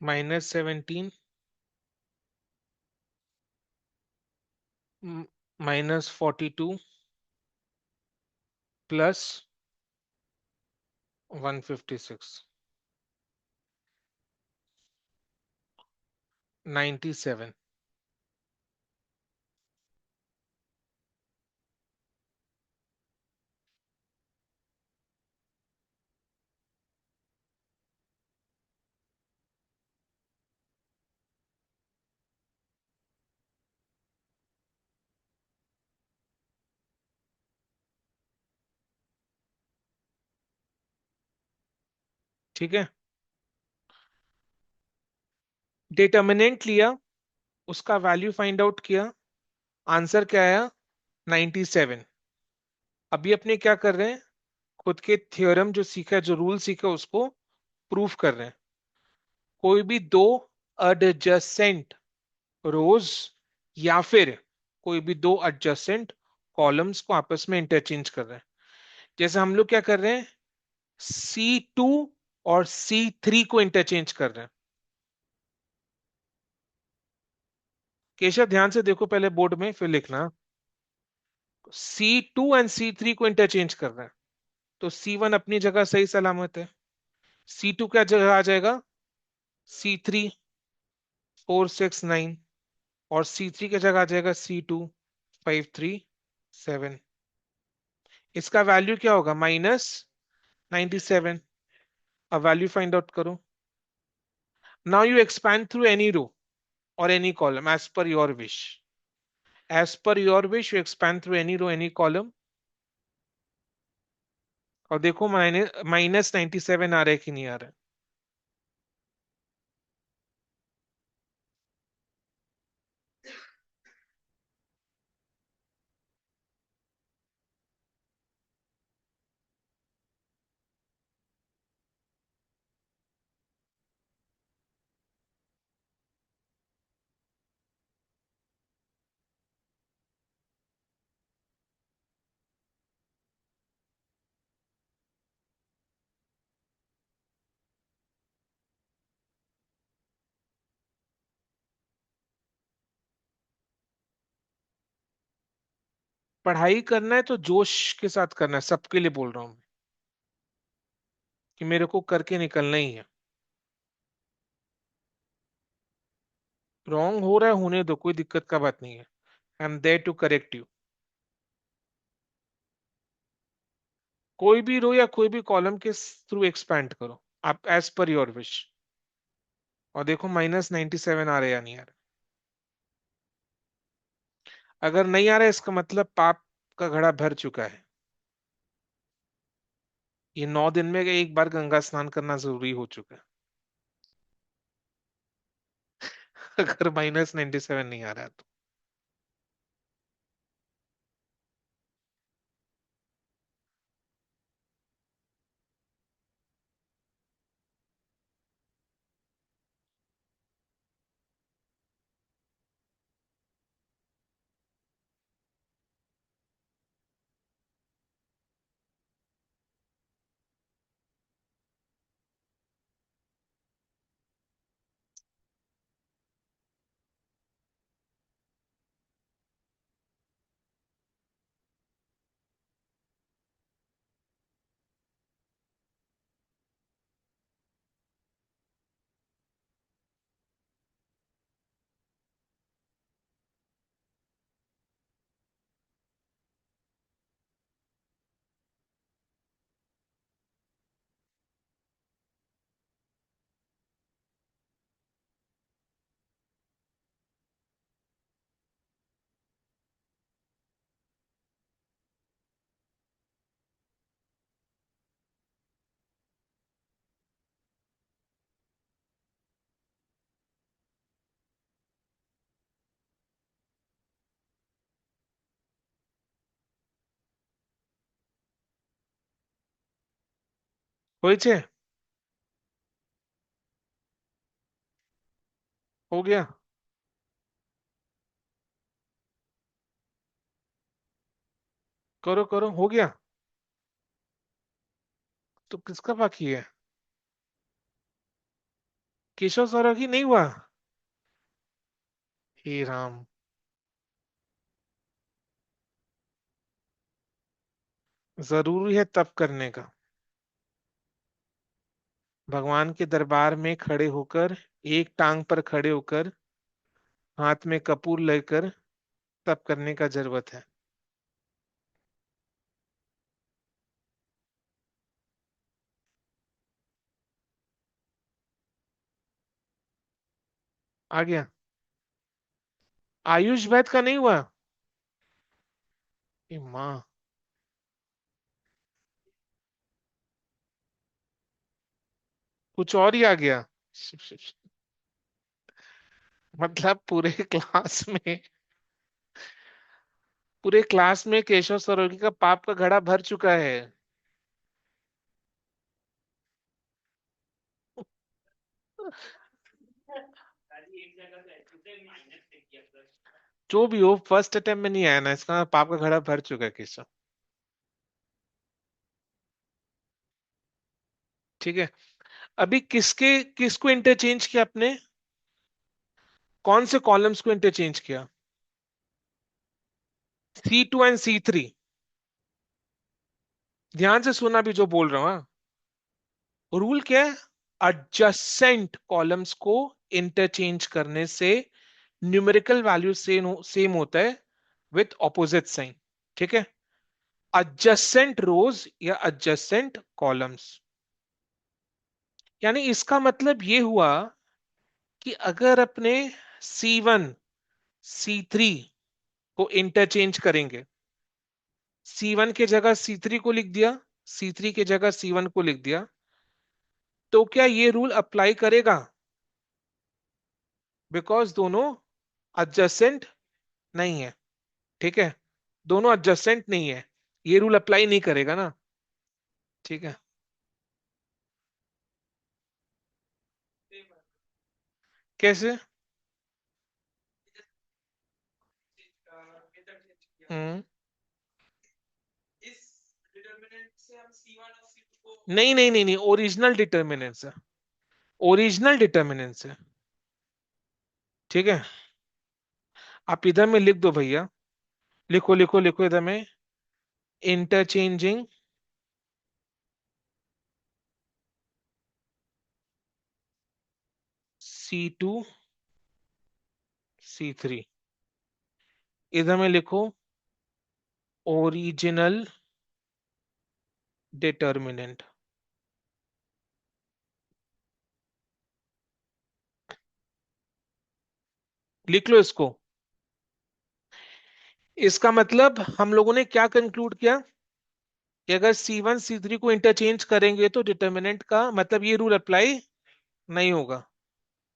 -17 -42 +156 97। ठीक है, डिटर्मिनेंट लिया, उसका वैल्यू फाइंड आउट किया, आंसर क्या आया? 97। अभी अपने क्या कर रहे हैं? खुद के थ्योरम जो सीखा है, जो रूल सीखा उसको प्रूफ कर रहे हैं। कोई भी दो एडजेसेंट रोज या फिर कोई भी दो एडजेसेंट कॉलम्स को आपस में इंटरचेंज कर रहे हैं। जैसे हम लोग क्या कर रहे हैं, C2 और C3 को इंटरचेंज कर रहे हैं। केशव ध्यान से देखो पहले बोर्ड में, फिर लिखना। C2 एंड C3 को इंटरचेंज कर रहे हैं, तो C1 अपनी जगह सही सलामत है। C2 क्या जगह आ जाएगा? C3 469। और C3 की जगह आ जाएगा C2 537। इसका वैल्यू क्या होगा? -97। अब वैल्यू फाइंड आउट करो। Now you expand through any row or any column as per your wish. As per your wish, you expand through any row, any column. और देखो -97 आ रहा है कि नहीं आ रहा है? पढ़ाई करना है तो जोश के साथ करना है, सबके लिए बोल रहा हूं मैं, कि मेरे को करके निकलना ही है। रॉन्ग हो रहा है, होने दो, कोई दिक्कत का बात नहीं है। I am there to correct you. कोई भी रो या कोई भी कॉलम के थ्रू एक्सपैंड करो आप, एज पर योर विश। और देखो -97 आ रहा है या नहीं आ रहा? अगर नहीं आ रहा है, इसका मतलब पाप का घड़ा भर चुका है। ये 9 दिन में एक बार गंगा स्नान करना जरूरी हो चुका है। अगर -97 नहीं आ रहा है तो। হয়েছে? हो गया? करो करो, हो गया? तो किसका बाकी है? केशव सौरभ ही नहीं हुआ? हे राम। जरूरी है तप करने का? भगवान के दरबार में खड़े होकर, एक टांग पर खड़े होकर, हाथ में कपूर लेकर तप करने का जरूरत है? आ गया? आयुष वैद का नहीं हुआ? ए माँ। कुछ और ही आ गया? शिव, शिव, शिव। मतलब पूरे क्लास में केशव सरोगी का पाप का घड़ा भर चुका है। जो भी हो, फर्स्ट अटेम्प्ट में नहीं आया ना, इसका पाप का घड़ा भर चुका है केशव। ठीक है। अभी किसको इंटरचेंज किया आपने? कौन से कॉलम्स को इंटरचेंज किया? C2 and C3। ध्यान से सुना भी जो बोल रहा हूं, हाँ? रूल क्या है? एडजेसेंट कॉलम्स को इंटरचेंज करने से न्यूमेरिकल वैल्यू सेम होता है विथ ऑपोजिट साइन। ठीक है। एडजेसेंट रोज या एडजेसेंट कॉलम्स, यानी इसका मतलब ये हुआ कि अगर अपने C1 C3 को इंटरचेंज करेंगे, C1 के जगह C3 को लिख दिया, C3 के जगह C1 को लिख दिया, तो क्या ये रूल अप्लाई करेगा? बिकॉज दोनों एडजेसेंट नहीं है। ठीक है। दोनों एडजेसेंट नहीं है, ये रूल अप्लाई नहीं करेगा ना। ठीक है। कैसे? हम्म। नहीं नहीं नहीं नहीं, ओरिजिनल डिटर्मिनेंट्स है। ओरिजिनल डिटर्मिनेंट्स है। ठीक है। आप इधर में लिख दो भैया। लिखो लिखो लिखो इधर में। Interchanging C2 C3। इधर में लिखो ओरिजिनल डिटर्मिनेंट। लिख लो इसको। इसका मतलब हम लोगों ने क्या कंक्लूड किया कि अगर C1 C3 को इंटरचेंज करेंगे तो डिटर्मिनेंट का मतलब ये रूल अप्लाई नहीं होगा।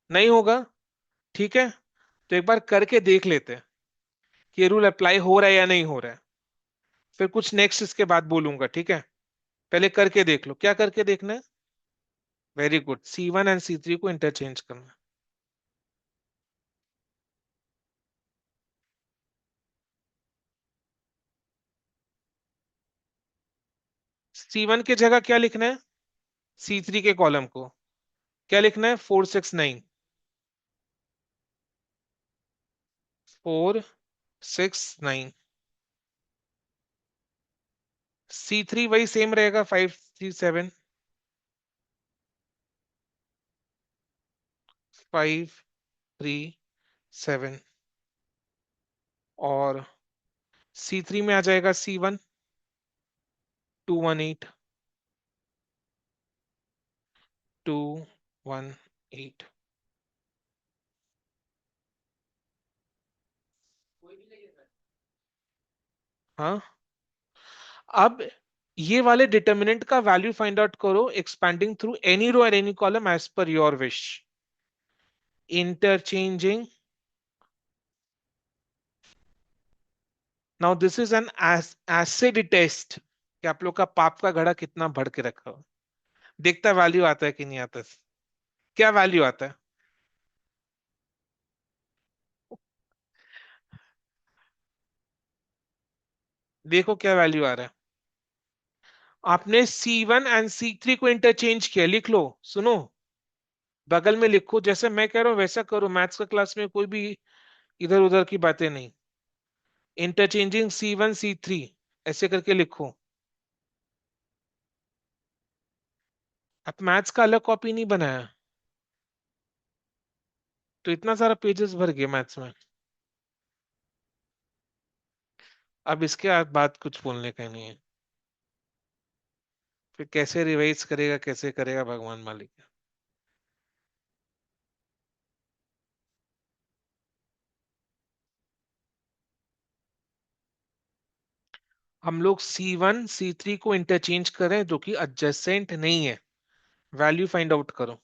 नहीं होगा। ठीक है। तो एक बार करके देख लेते हैं कि ये रूल अप्लाई हो रहा है या नहीं हो रहा है। फिर कुछ नेक्स्ट इसके बाद बोलूंगा, ठीक है? पहले करके देख लो। क्या करके देखना है? Very good, C1 and C3 को इंटरचेंज करना। C1 की जगह क्या लिखना है? C3 के कॉलम को क्या लिखना है? 4 6 9। 4 6 9। C3 वही सेम रहेगा, 5 3 7 5 3 7। और C3 में आ जाएगा C1 2 1 8 2 1 8। हाँ। अब ये वाले डिटर्मिनेंट का वैल्यू फाइंड आउट करो एक्सपैंडिंग थ्रू एनी रो और any column as per your wish. Interchanging. Now this is an acid test कि आप लोग का पाप का घड़ा कितना भर के रखा हो। देखता वैल्यू आता है कि नहीं आता। क्या वैल्यू आता है? देखो क्या वैल्यू आ रहा है। आपने C1 एंड C3 को इंटरचेंज किया, लिख लो। सुनो, बगल में लिखो, जैसे मैं कह रहा हूं वैसा करो। मैथ्स का क्लास में कोई भी इधर उधर की बातें नहीं। इंटरचेंजिंग C1 C3 ऐसे करके लिखो। अब मैथ्स का अलग कॉपी नहीं बनाया तो इतना सारा पेजेस भर गए मैथ्स में। अब इसके बाद कुछ बोलने का नहीं है। फिर कैसे रिवाइज करेगा, कैसे करेगा, भगवान मालिक है। हम लोग C1 C3 को इंटरचेंज करें जो कि एडजेसेंट नहीं है। वैल्यू फाइंड आउट करो।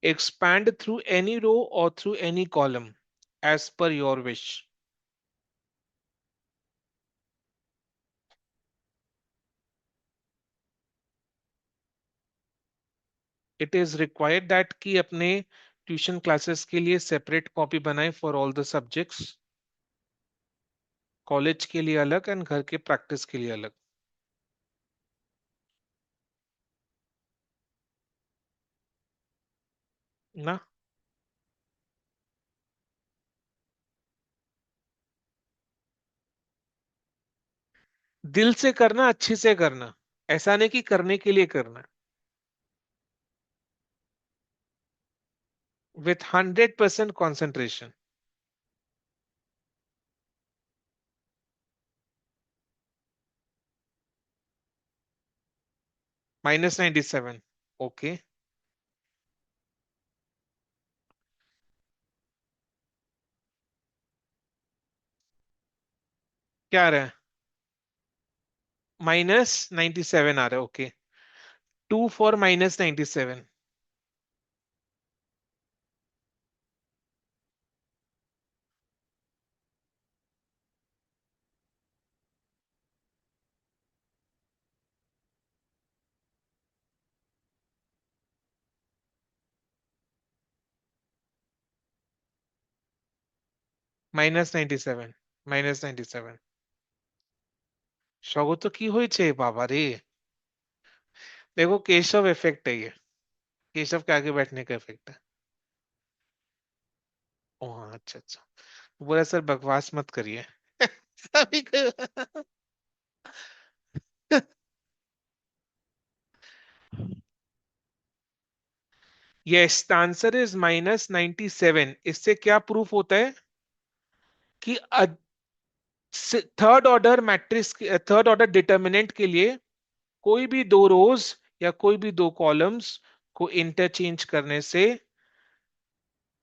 Expand through any row or through any column as per your wish. It is required that कि अपने ट्यूशन क्लासेस के लिए सेपरेट कॉपी बनाए for all the subjects. College के लिए अलग एंड घर के प्रैक्टिस के लिए अलग। ना, दिल से करना, अच्छे से करना। ऐसा नहीं कि करने के लिए करना। With 100% concentration. -97। ओके। क्या आ रहा है? -97 आ रहा है, ओके। 2 for -97। -97। -97। স্বাগত কি হয়েছে बाबा रे? देखो, केशव इफेक्ट है ये। केशव के आगे बैठने का इफेक्ट है। ओ हाँ, अच्छा अच्छा। बोला सर बकवास मत करिए। सभी को। Yes, the answer is -97। इससे क्या प्रूफ होता है कि third order matrix, third order determinant के लिए कोई भी दो रोज या कोई भी दो कॉलम्स को इंटरचेंज करने से,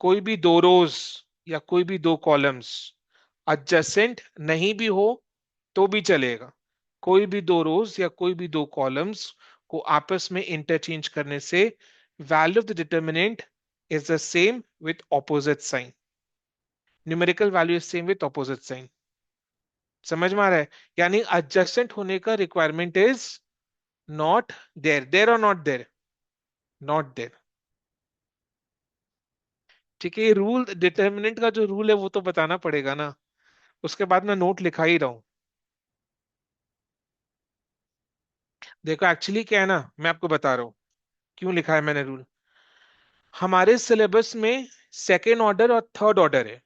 कोई भी दो रोज या कोई भी दो कॉलम्स एडजेसेंट नहीं भी हो तो भी चलेगा। कोई भी दो रोज या कोई भी दो कॉलम्स को आपस में इंटरचेंज करने से value of the determinant is the same with opposite sign. Numerical value is same with opposite sign. समझ में आ रहा है? यानी एडजेसेंट होने का requirement is not there. There और नॉट देयर? Not there. ठीक है, ये रूल डिटर्मिनेंट का जो रूल है वो तो बताना पड़ेगा ना। उसके बाद मैं नोट लिखा ही रहा हूं। देखो एक्चुअली क्या है ना, मैं आपको बता रहा हूँ क्यों लिखा है मैंने रूल। हमारे सिलेबस में सेकेंड ऑर्डर और थर्ड ऑर्डर है।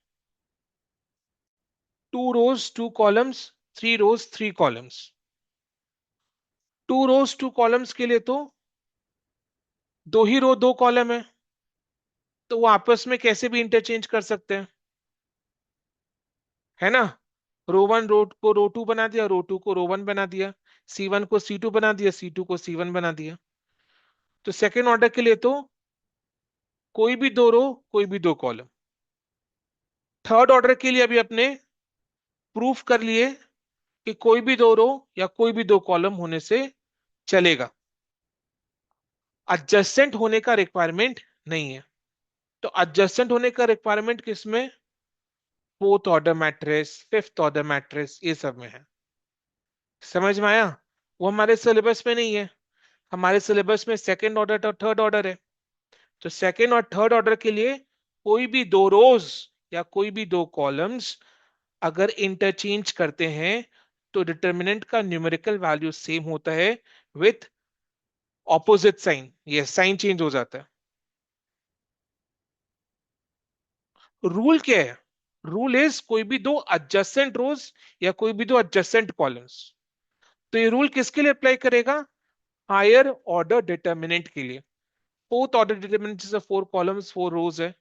2 rows 2 columns, 3 rows 3 columns। 2 rows 2 columns के लिए तो दो ही रो दो कॉलम है, तो वो आपस में कैसे भी इंटरचेंज कर सकते हैं, है ना। रो 1 रो को रो 2 बना दिया, रो 2 को रो 1 बना दिया, C1 को C2 बना दिया, C2 को C1 बना दिया। तो सेकेंड ऑर्डर के लिए तो कोई भी दो रो, कोई भी दो कॉलम। थर्ड ऑर्डर के लिए अभी अपने प्रूफ कर लिए कि कोई भी दो रो या कोई भी दो कॉलम होने से चलेगा। एडजस्टेंट होने का रिक्वायरमेंट नहीं है। तो एडजस्टेंट होने का रिक्वायरमेंट किसमें? Fourth order matrix, fifth order matrix, ये सब में है। समझ में आया? वो हमारे सिलेबस में नहीं है। हमारे सिलेबस में सेकंड ऑर्डर और थर्ड ऑर्डर है। तो सेकंड और थर्ड ऑर्डर के लिए कोई भी दो रोज या कोई भी दो कॉलम्स अगर इंटरचेंज करते हैं तो डिटर्मिनेंट का न्यूमेरिकल वैल्यू सेम होता है विथ ऑपोजिट साइन। ये साइन चेंज हो जाता है। रूल क्या है? रूल इज कोई भी दो एडजेसेंट रोज या कोई भी दो एडजेसेंट कॉलम्स। तो ये रूल किसके लिए अप्लाई करेगा? हायर ऑर्डर डिटर्मिनेंट के लिए। फोर्थ ऑर्डर डिटर्मिनेंट जिसमें फोर कॉलम्स फोर रोज है,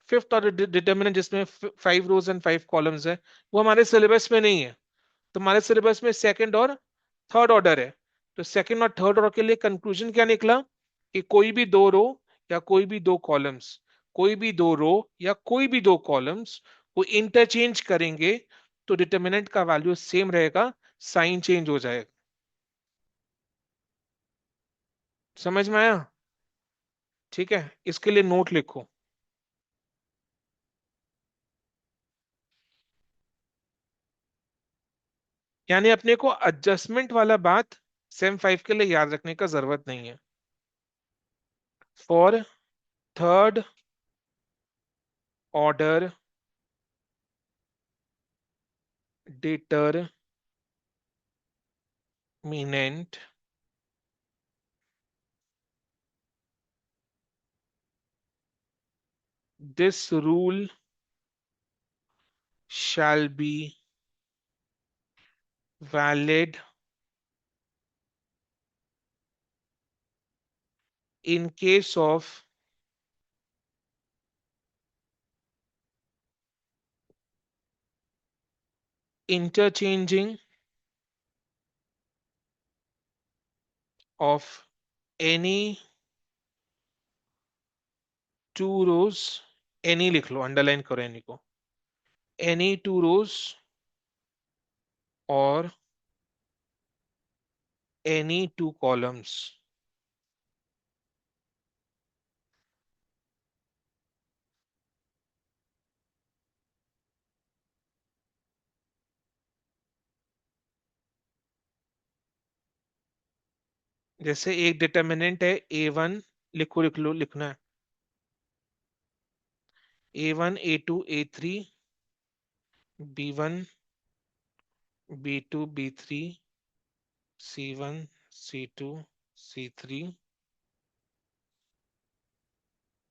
फिफ्थ ऑर्डर डिटर्मिनेंट जिसमें five rows and five columns है, वो हमारे सिलेबस में नहीं है। तुम्हारे सिलेबस में सेकंड और थर्ड ऑर्डर है। तो सेकंड और थर्ड ऑर्डर के लिए कंक्लूजन क्या निकला कि कोई भी दो रो या कोई भी दो कॉलम्स, कोई भी दो रो या कोई भी दो कॉलम्स वो इंटरचेंज करेंगे तो डिटर्मिनेंट का वैल्यू सेम रहेगा, साइन चेंज हो जाएगा। समझ में आया? ठीक है, इसके लिए नोट लिखो। यानी अपने को एडजस्टमेंट वाला बात सेम फाइव के लिए याद रखने का जरूरत नहीं है। For third order determinant, this rule shall be valid in case of interchanging of any two rows। any लिख लो, अंडरलाइन करो any को। any two rows or any two columns। जैसे एक डिटर्मिनेंट है A1, लिखो, लिख लो, लिखना है A1 A2 A3 B1 B2 B3 C1 C2 C3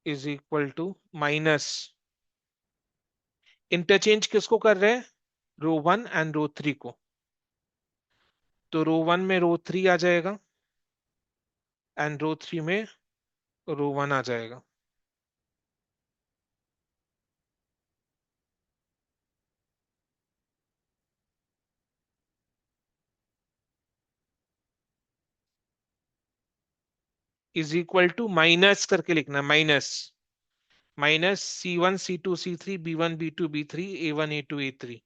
is equal to minus, interchange किसको कर रहे हैं? Row one and row three को। तो रो वन में रो थ्री आ जाएगा एंड रो थ्री में रो वन आ जाएगा। इज इक्वल टू माइनस करके लिखना, minus minus C1 C2 C3 B1 B2 B3 A1 A2 A3।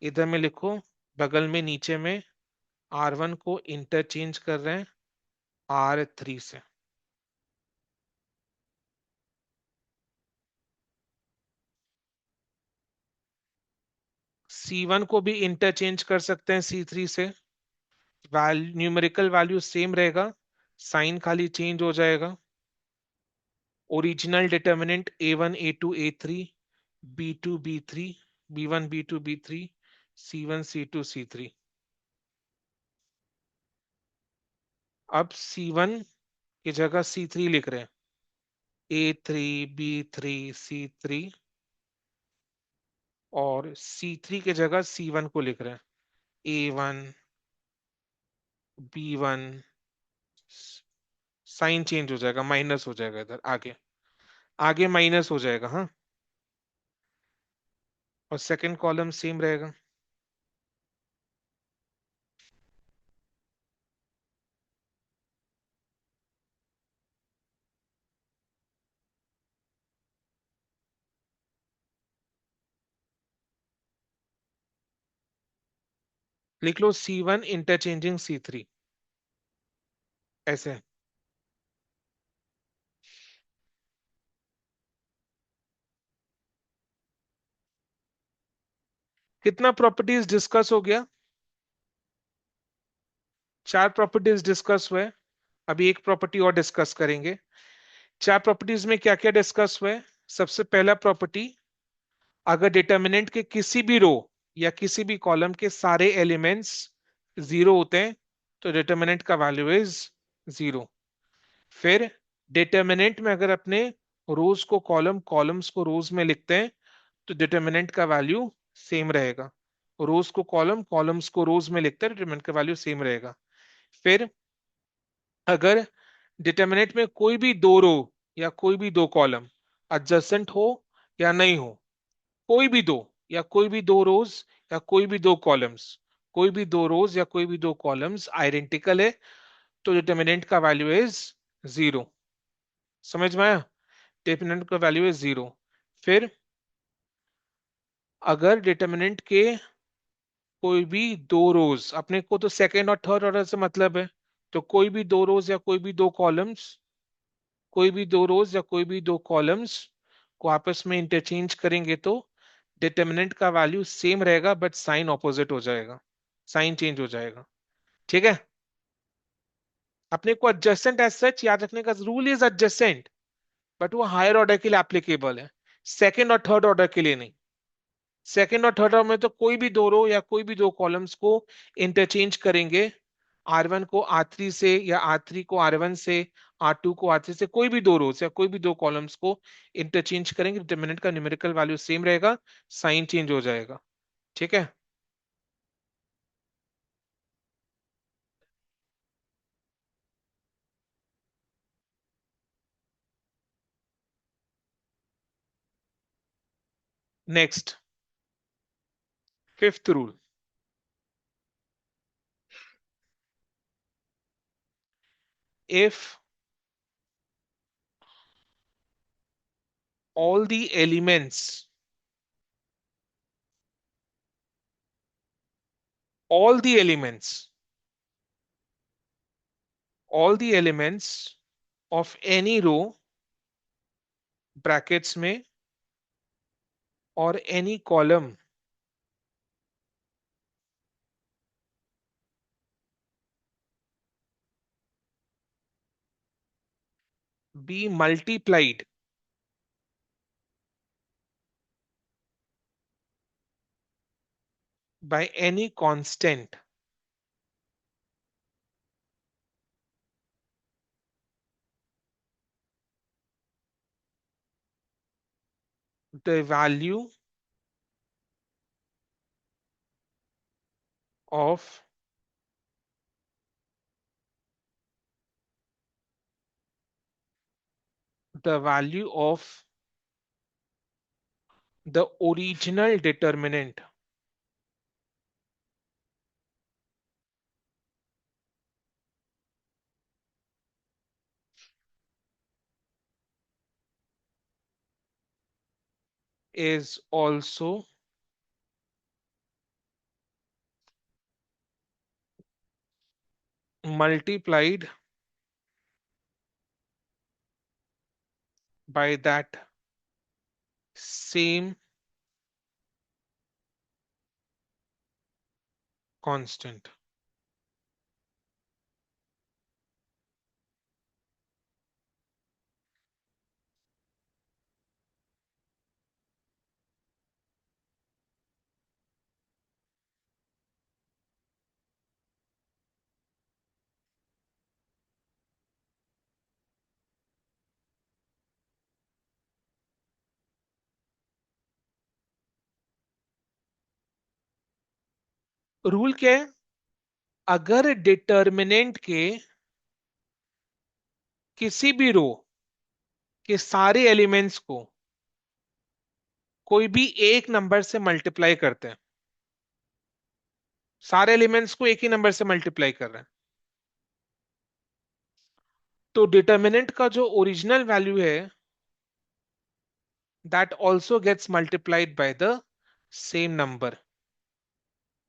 इधर में लिखो, बगल में नीचे में R1 को इंटरचेंज कर रहे हैं R3 से। C1 को भी इंटरचेंज कर सकते हैं C3 से, न्यूमेरिकल वैल्यू सेम रहेगा, साइन खाली चेंज हो जाएगा। Original determinant A1 A2 A3 B2 B3 B1 B2 B3 C1 C2 C3। अब C1 की जगह C3 लिख रहे हैं, A3 B3 C3, और C3 की जगह C1 को लिख रहे हैं A1 B1। साइन चेंज हो जाएगा, माइनस हो जाएगा, इधर आगे आगे माइनस हो जाएगा। हाँ, और सेकंड कॉलम सेम रहेगा। लिख लो C1 इंटरचेंजिंग C3, ऐसे। कितना प्रॉपर्टीज डिस्कस हो गया? चार प्रॉपर्टीज डिस्कस हुए, अभी एक प्रॉपर्टी और डिस्कस करेंगे। चार प्रॉपर्टीज में क्या क्या डिस्कस हुए? सबसे पहला प्रॉपर्टी, अगर डिटर्मिनेंट के किसी भी रो या किसी भी कॉलम के सारे एलिमेंट्स जीरो होते हैं तो डिटर्मिनेंट का वैल्यू इज जीरो। फिर डिटर्मिनेंट में अगर अपने रोज को कॉलम, कॉलम्स को रोज में लिखते हैं तो डिटर्मिनेंट का वैल्यू सेम रहेगा। रोज को कॉलम, कॉलम्स को रोज में लिखते हैं, डिटर्मिनेंट का वैल्यू सेम रहेगा। फिर अगर डिटर्मिनेंट में कोई भी दो रो या कोई भी दो कॉलम एडजेसेंट हो या नहीं हो, कोई भी दो या कोई भी दो रोज या कोई भी दो कॉलम्स, कोई भी दो रोज या कोई भी दो कॉलम्स आइडेंटिकल है तो डिटर्मिनेंट का वैल्यू इज जीरो। समझ में आया? डिटर्मिनेंट का वैल्यू इज जीरो। फिर अगर डिटर्मिनेंट के कोई भी दो रोज, अपने को तो सेकंड और थर्ड ऑर्डर से मतलब है, तो कोई भी दो रोज या कोई भी दो कॉलम्स, कोई भी दो रोज या कोई भी दो कॉलम्स को आपस में इंटरचेंज करेंगे तो डिटर्मिनेंट का वैल्यू सेम रहेगा बट साइन ऑपोजिट हो जाएगा, साइन चेंज हो जाएगा। ठीक है? अपने को एडजेसेंट एज सच याद रखने का रूल इज एडजेसेंट, बट वो हायर ऑर्डर के लिए एप्लीकेबल है, सेकंड और थर्ड ऑर्डर के लिए नहीं। सेकंड और थर्ड ऑर्डर में तो कोई भी दो रो या कोई भी दो कॉलम्स को इंटरचेंज करेंगे, आर वन को आर थ्री से या आर थ्री को आर वन से, आर टू को आर थ्री से, कोई भी दो रोज या कोई भी दो कॉलम्स को इंटरचेंज करेंगे, डिटरमिनेंट का न्यूमेरिकल वैल्यू सेम रहेगा, साइन चेंज हो जाएगा। ठीक है? Next, fifth rule, if all the elements, all the elements, all the elements of any row, brackets में, और any column be multiplied by any constant, the value of the value of the original determinant is also multiplied by that same constant। Rule क्या है? अगर determinant के किसी भी रो के सारे एलिमेंट्स को कोई भी एक नंबर से मल्टीप्लाई करते हैं, सारे एलिमेंट्स को एक ही नंबर से मल्टीप्लाई कर रहे हैं, तो डिटर्मिनेंट का जो ओरिजिनल वैल्यू है that also gets multiplied by the same number.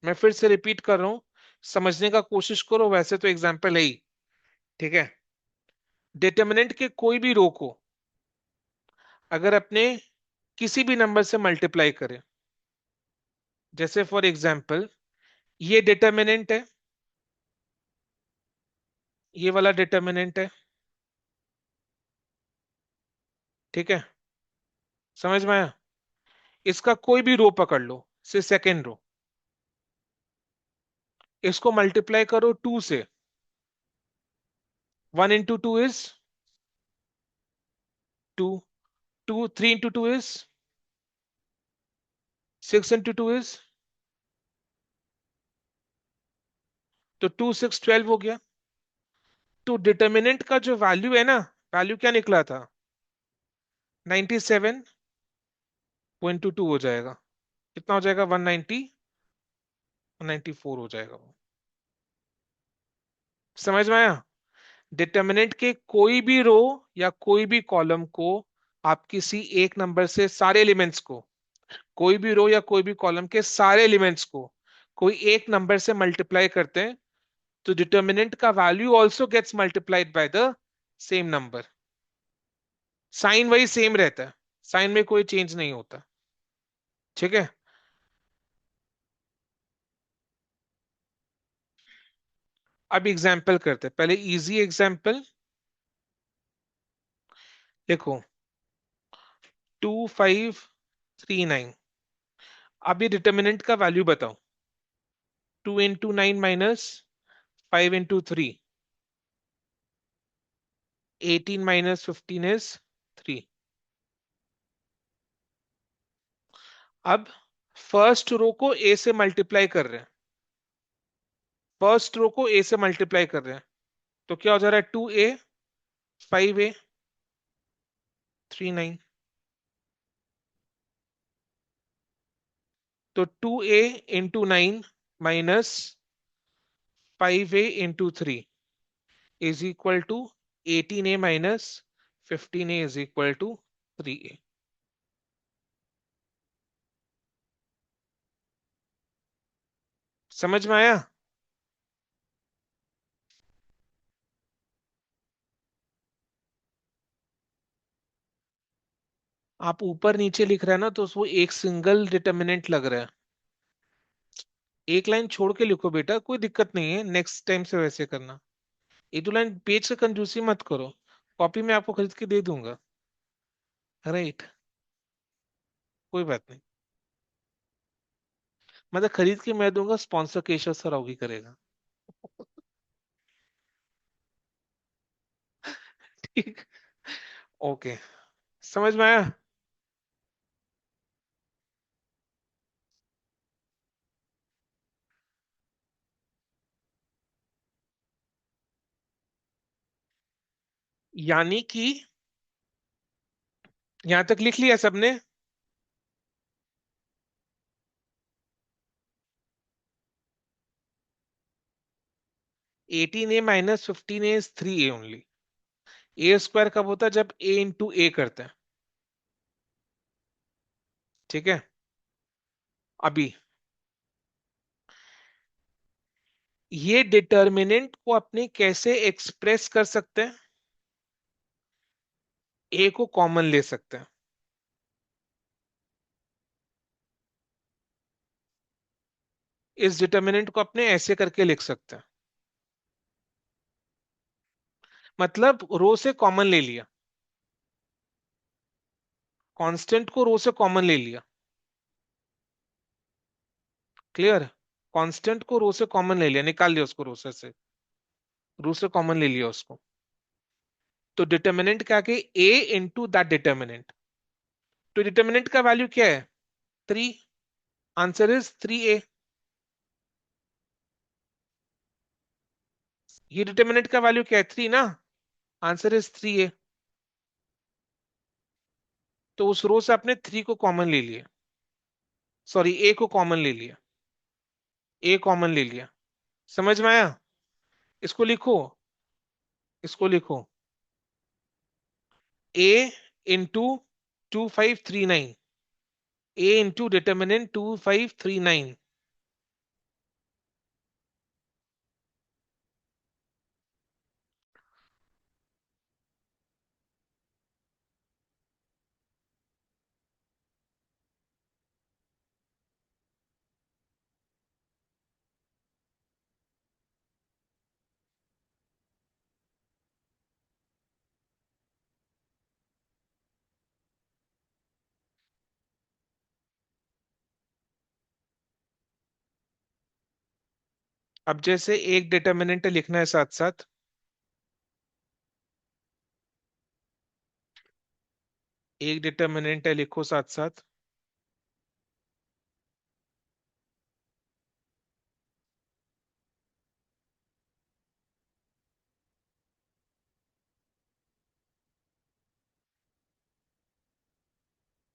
मैं फिर से रिपीट कर रहा हूं, समझने का कोशिश करो, वैसे तो एग्जाम्पल है ही। ठीक है? डिटर्मिनेंट के कोई भी रो को अगर अपने किसी भी नंबर से मल्टीप्लाई करें, जैसे फॉर एग्जाम्पल ये डिटर्मिनेंट है, ये वाला डिटर्मिनेंट है, ठीक है, समझ में आया? इसका कोई भी रो पकड़ लो, से सेकेंड रो, इसको मल्टीप्लाई करो 2 से। 1 into 2 is 2, 3 into 2 is 6 into 2 is, तो 2 6 12 हो गया। तो डिटर्मिनेंट का जो वैल्यू है ना, वैल्यू क्या निकला था? 97.22 हो जाएगा। कितना हो जाएगा? 194 हो जाएगा वो। समझ में आया? डिटर्मिनेंट के कोई भी रो या कोई भी कॉलम को आप किसी एक नंबर से सारे एलिमेंट्स को, कोई भी रो या कोई भी कॉलम के सारे एलिमेंट्स को कोई एक नंबर से मल्टीप्लाई करते हैं, तो डिटर्मिनेंट का value also gets multiplied by the same number. Sign वही सेम रहता है, साइन में कोई चेंज नहीं होता, ठीक है। अब एग्जाम्पल करते हैं, पहले इजी एग्जाम्पल देखो। 2539, अब ये डिटर्मिनेंट का वैल्यू बताओ। 2 into 9 minus 5 into 3, 18 minus 15 is 3। अब फर्स्ट रो को ए से मल्टीप्लाई कर रहे हैं, फर्स्ट रो को ए से मल्टीप्लाई कर रहे हैं, तो क्या हो जा रहा है? 2a, 5a, 3 9। तो 2a into 9 minus 5a into 3 is equal to 18a minus 15a is equal to 3a। समझ में आया? आप ऊपर नीचे लिख रहे हैं ना, तो वो एक सिंगल डिटर्मिनेंट लग रहा है। एक लाइन छोड़ के लिखो बेटा, कोई दिक्कत नहीं है, नेक्स्ट टाइम से वैसे करना। एक दो लाइन पेज से कंजूसी मत करो, कॉपी में आपको खरीद के दे दूंगा, राइट? कोई बात नहीं, मतलब खरीद के मैं दूंगा, स्पॉन्सर केशव सरावगी करेगा। ठीक, ओके, समझ में आया? यानी कि यहां तक लिख लिया सबने? 18a minus 15a is 3a only. A square कब होता है? जब ए इंटू ए करते हैं, ठीक है। अभी ये डिटर्मिनेंट को अपने कैसे एक्सप्रेस कर सकते हैं? ए को कॉमन ले सकते हैं, इस डिटर्मिनेंट को अपने ऐसे करके लिख सकते हैं, मतलब रो से कॉमन ले लिया, कांस्टेंट को रो से कॉमन ले लिया। क्लियर? कांस्टेंट को रो से कॉमन ले लिया, निकाल लिया उसको से रो से कॉमन ले लिया उसको। तो डिटर्मिनेंट क्या के ए इंटू दैट डिटर्मिनेंट। तो डिटर्मिनेंट का वैल्यू क्या है? 3। Answer is 3a। ये डिटर्मिनेंट का वैल्यू क्या है? 3 ना। Answer is 3a। तो उस रो से आपने 3 को कॉमन ले लिया, सॉरी ए को कॉमन ले लिया, ए कॉमन ले लिया। समझ में आया? इसको लिखो, इसको लिखो, ए इंटू 2539, ए इंटू डिटर्मिनेंट 2539। अब जैसे एक डिटर्मिनेंट लिखना है साथ साथ, एक डिटर्मिनेंट है लिखो साथ साथ।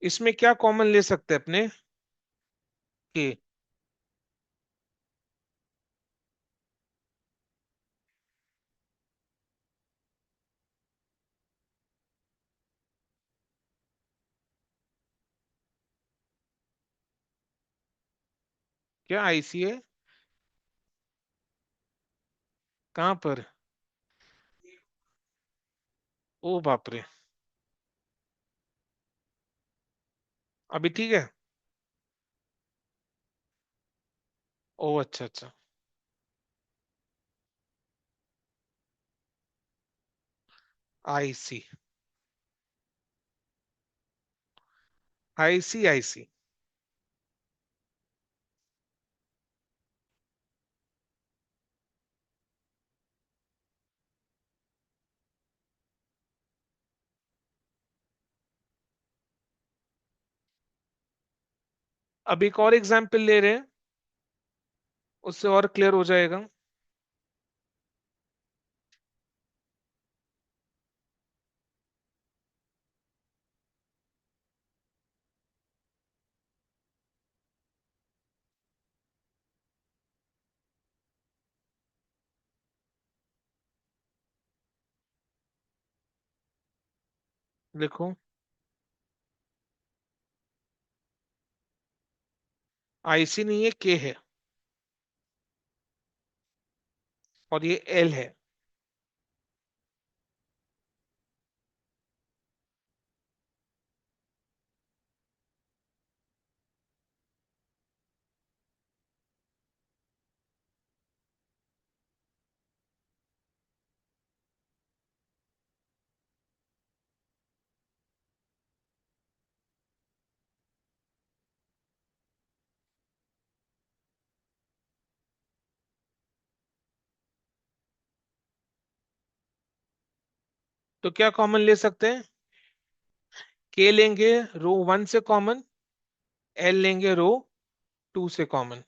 इसमें क्या कॉमन ले सकते हैं अपने के? क्या आईसी है? कहाँ पर? ओ बाप रे। अभी ठीक है? ओ अच्छा अच्छा। IC, IC IC. अब एक और एग्जाम्पल ले रहे हैं, उससे और क्लियर हो जाएगा। देखो, आईसी नहीं है, के है, और ये एल है। तो क्या कॉमन ले सकते हैं? के लेंगे रो वन से कॉमन, एल लेंगे रो टू से कॉमन।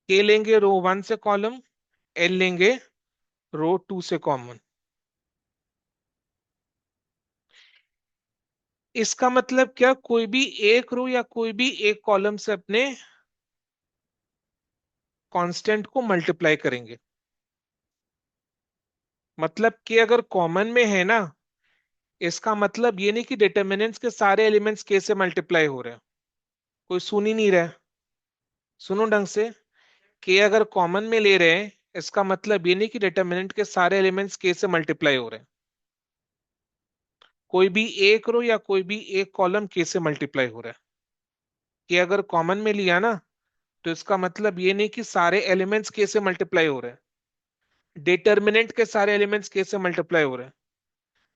के लेंगे रो वन से कॉलम, एल लेंगे रो टू से कॉमन। इसका मतलब क्या, कोई भी एक रो या कोई भी एक कॉलम से अपने कांस्टेंट को मल्टीप्लाई करेंगे। मतलब कि अगर कॉमन में है ना, इसका मतलब ये नहीं कि डिटर्मिनेंट्स के सारे एलिमेंट्स के से मल्टीप्लाई हो रहे हैं। कोई सुन ही नहीं रहा है, सुनो ढंग से। के अगर कॉमन में ले रहे हैं, इसका मतलब ये नहीं कि डिटर्मिनेंट के सारे एलिमेंट्स के से मल्टीप्लाई हो रहे हैं। कोई भी एक रो या कोई भी एक कॉलम के से मल्टीप्लाई हो रहा है। के अगर कॉमन में लिया ना, तो इसका मतलब ये नहीं कि सारे एलिमेंट्स के से मल्टीप्लाई हो रहे हैं। डिटर्मिनेंट के सारे एलिमेंट्स के से मल्टीप्लाई हो रहे हैं।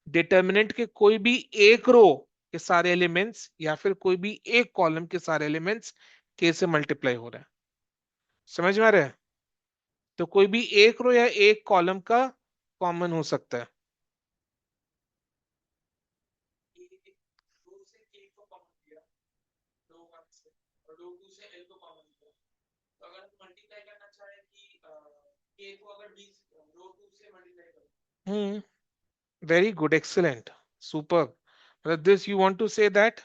डिटर्मिनेंट के कोई भी एक रो के सारे एलिमेंट्स या फिर कोई भी एक कॉलम के सारे एलिमेंट्स के से मल्टीप्लाई हो रहे हैं। समझ में आ रहा है? तो कोई भी एक रो या एक कॉलम का कॉमन हो सकता है। दो से के को कॉमन किया, रो वन से, और रो टू से एल को कॉमन किया। तो अगर मल्टीप्लाई करना चाहे कि के को अगर बी रो टू से मल्टीप्लाई करो। Hmm, very good, excellent, super. This you want to say that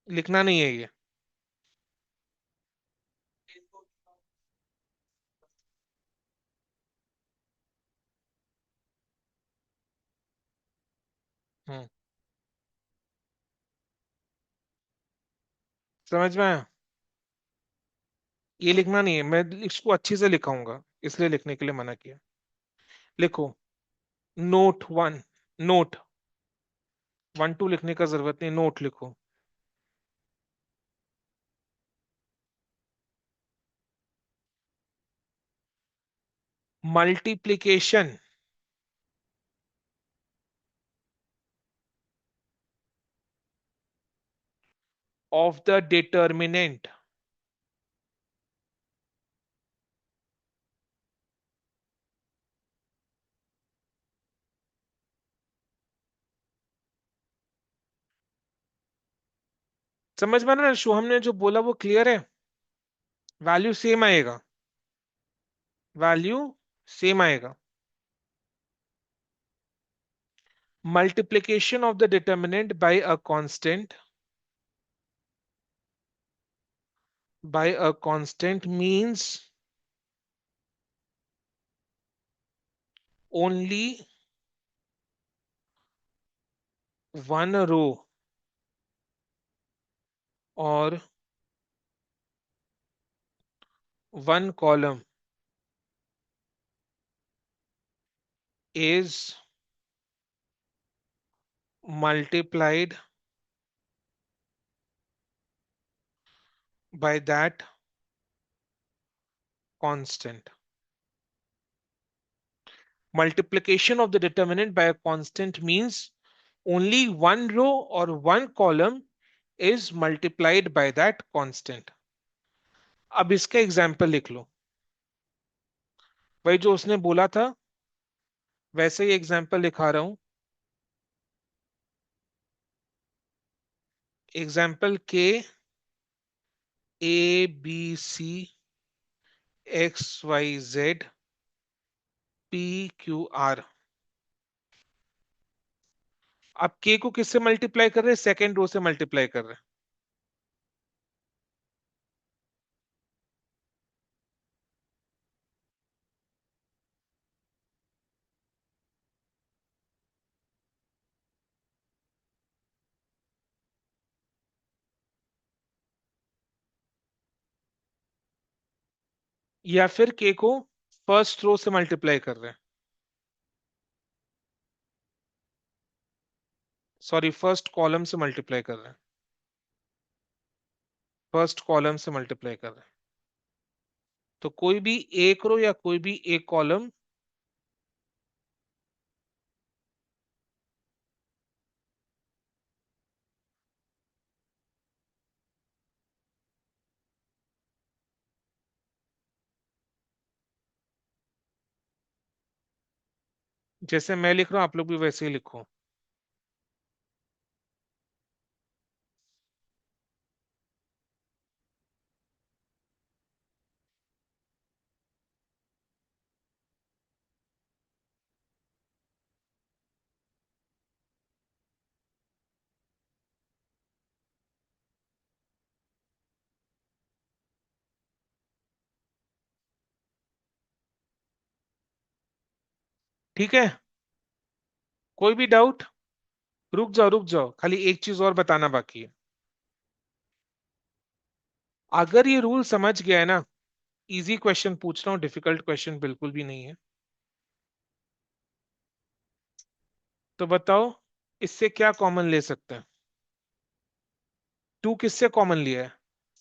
लिखना नहीं है ये। इनको हम्म, समझ में आया? ये लिखना नहीं है, मैं इसको अच्छे से लिखाऊंगा, इसलिए लिखने के लिए मना किया। लिखो, नोट वन, नोट, 1 2 लिखने का जरूरत नहीं, नोट लिखो। मल्टीप्लीकेशन ऑफ द डिटर्मिनेंट समझ में आ रहा है? शुभम ने जो बोला वो क्लियर है? वैल्यू सेम आएगा, वैल्यू सेम आएगा। multiplication of the determinant by a constant means only one row or one column is multiplied by that constant. Multiplication of the determinant by a constant means only one row or one column is multiplied by that constant. अब इसका example लिख लो, भाई जो उसने बोला था वैसे ही example लिखा रहा हूं। एग्जाम्पल के a b c x y z p q r. अब के को किससे मल्टीप्लाई कर रहे हैं? सेकेंड रो से मल्टीप्लाई कर रहे हैं। या फिर के को फर्स्ट रो से मल्टीप्लाई कर रहे हैं, सॉरी फर्स्ट कॉलम से मल्टीप्लाई कर रहे हैं, फर्स्ट कॉलम से मल्टीप्लाई कर रहे हैं। तो कोई भी एक रो या कोई भी एक कॉलम जैसे मैं लिख रहा हूं आप लोग भी वैसे ही लिखो। ठीक है, कोई भी डाउट? रुक जाओ रुक जाओ, खाली एक चीज और बताना बाकी है। अगर ये रूल समझ गया है ना, इजी क्वेश्चन पूछ रहा हूँ, डिफिकल्ट क्वेश्चन बिल्कुल भी नहीं है। तो बताओ इससे क्या कॉमन ले सकते हैं? 2 किससे कॉमन लिया है?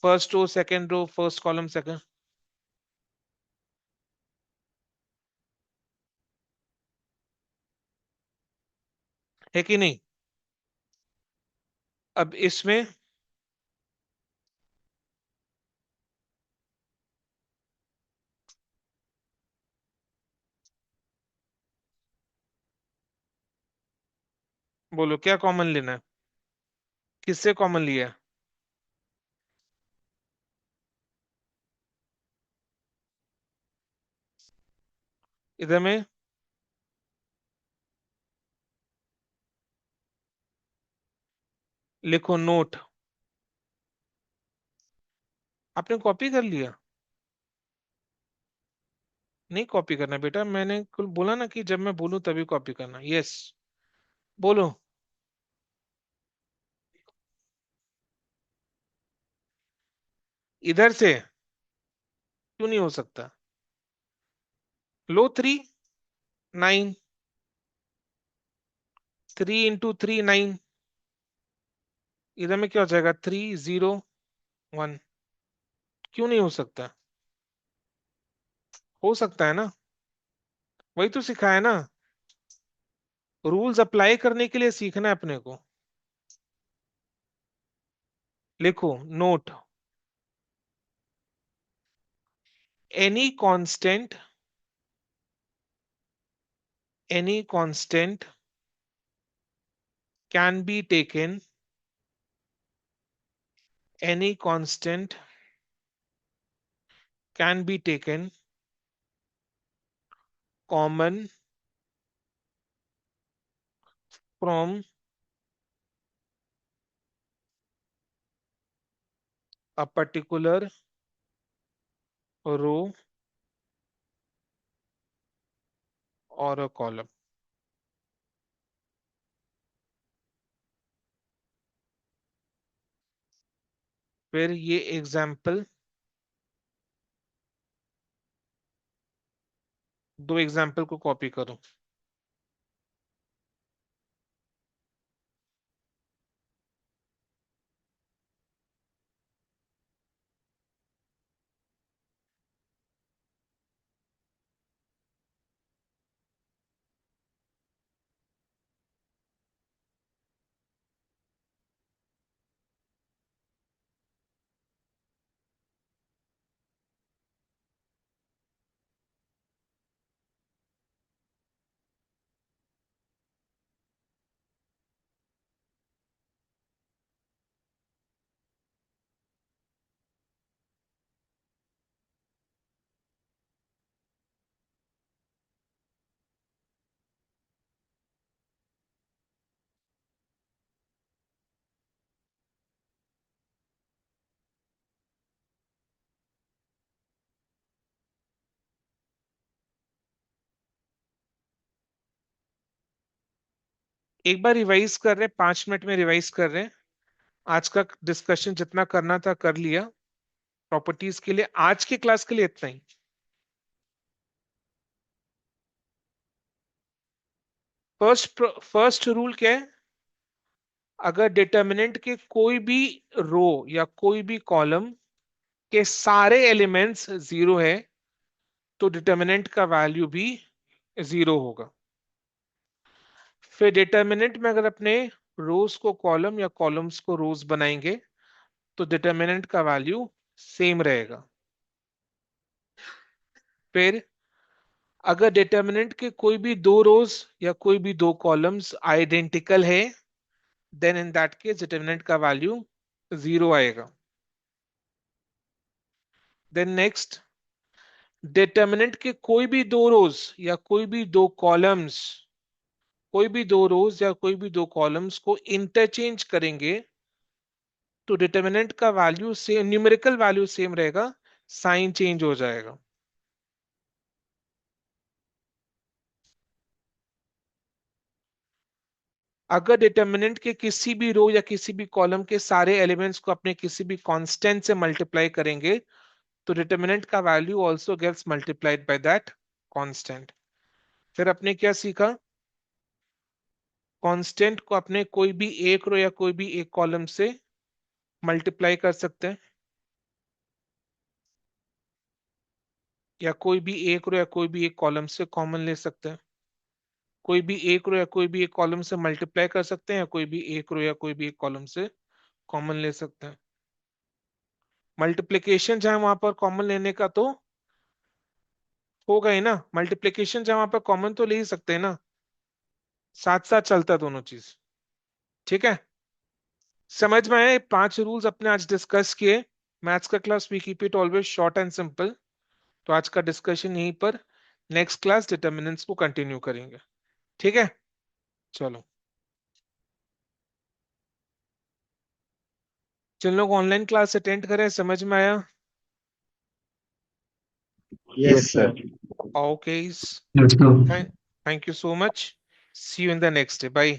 First row second row first column second, है कि नहीं? अब इसमें बोलो क्या कॉमन लेना है? किससे कॉमन लिया है? इधर में लिखो नोट। आपने कॉपी कर लिया? नहीं कॉपी करना बेटा, मैंने कुल बोला ना कि जब मैं बोलूं तभी कॉपी करना। यस, बोलो। इधर से क्यों नहीं हो सकता? लो 3 9, 3 इंटू 3 9। इधर में क्या हो जाएगा 3 0 1, क्यों नहीं हो सकता? हो सकता है ना, वही तो सिखाया ना, रूल्स अप्लाई करने के लिए सीखना है अपने को। लिखो note, any constant, any constant can be taken, any constant can be taken common from a particular row or a column। फिर ये एग्जाम्पल, दो एग्जाम्पल को कॉपी करो। एक बार रिवाइज कर रहे हैं, 5 मिनट में रिवाइज कर रहे हैं। आज का डिस्कशन जितना करना था कर लिया। प्रॉपर्टीज के लिए आज की क्लास के लिए इतना ही। फर्स्ट रूल क्या है? अगर डिटर्मिनेंट के कोई भी रो या कोई भी कॉलम के सारे एलिमेंट्स जीरो है तो डिटर्मिनेंट का वैल्यू भी जीरो होगा। फिर डिटर्मिनेंट में अगर अपने रोज को कॉलम या कॉलम्स को रोज बनाएंगे तो डिटर्मिनेंट का वैल्यू सेम रहेगा। फिर अगर डिटर्मिनेंट के कोई भी दो रोज या कोई भी दो कॉलम्स आइडेंटिकल है then in that case determinant का वैल्यू जीरो आएगा। देन नेक्स्ट, डिटर्मिनेंट के कोई भी दो रोज या कोई भी दो कॉलम्स, कोई भी दो रोज या कोई भी दो कॉलम्स को इंटरचेंज करेंगे तो डिटर्मिनेंट का value same, numerical value same रहेगा, साइन चेंज हो जाएगा। अगर डिटर्मिनेंट के किसी भी रो या किसी भी कॉलम के सारे एलिमेंट्स को अपने किसी भी कांस्टेंट से मल्टीप्लाई करेंगे तो डिटर्मिनेंट का value also gets multiplied by that constant. फिर आपने क्या सीखा? कांस्टेंट को अपने कोई भी एक रो या कोई भी एक कॉलम से मल्टीप्लाई कर सकते हैं, या कोई भी एक रो या कोई भी एक कॉलम से कॉमन ले सकते हैं। कोई भी एक रो या कोई भी एक कॉलम से मल्टीप्लाई कर सकते हैं या कोई भी एक रो या कोई भी एक कॉलम से कॉमन ले सकते हैं। मल्टीप्लिकेशन चाहे वहां पर कॉमन लेने का तो होगा ही ना, मल्टीप्लिकेशन चाहे वहां पर कॉमन तो ले ही सकते हैं ना, साथ साथ चलता है दोनों चीज। ठीक है, समझ में आए? 5 रूल्स अपने आज डिस्कस किए। मैथ्स का class we keep it always short and simple. तो आज का डिस्कशन यहीं पर, नेक्स्ट क्लास डिटर्मिनेंट्स को कंटिन्यू करेंगे। ठीक है, चलो। जिन लोग ऑनलाइन क्लास अटेंड करें, समझ में आया? Yes, sir. Okay, Let's go. Thank you so much. See you in the next day, bye.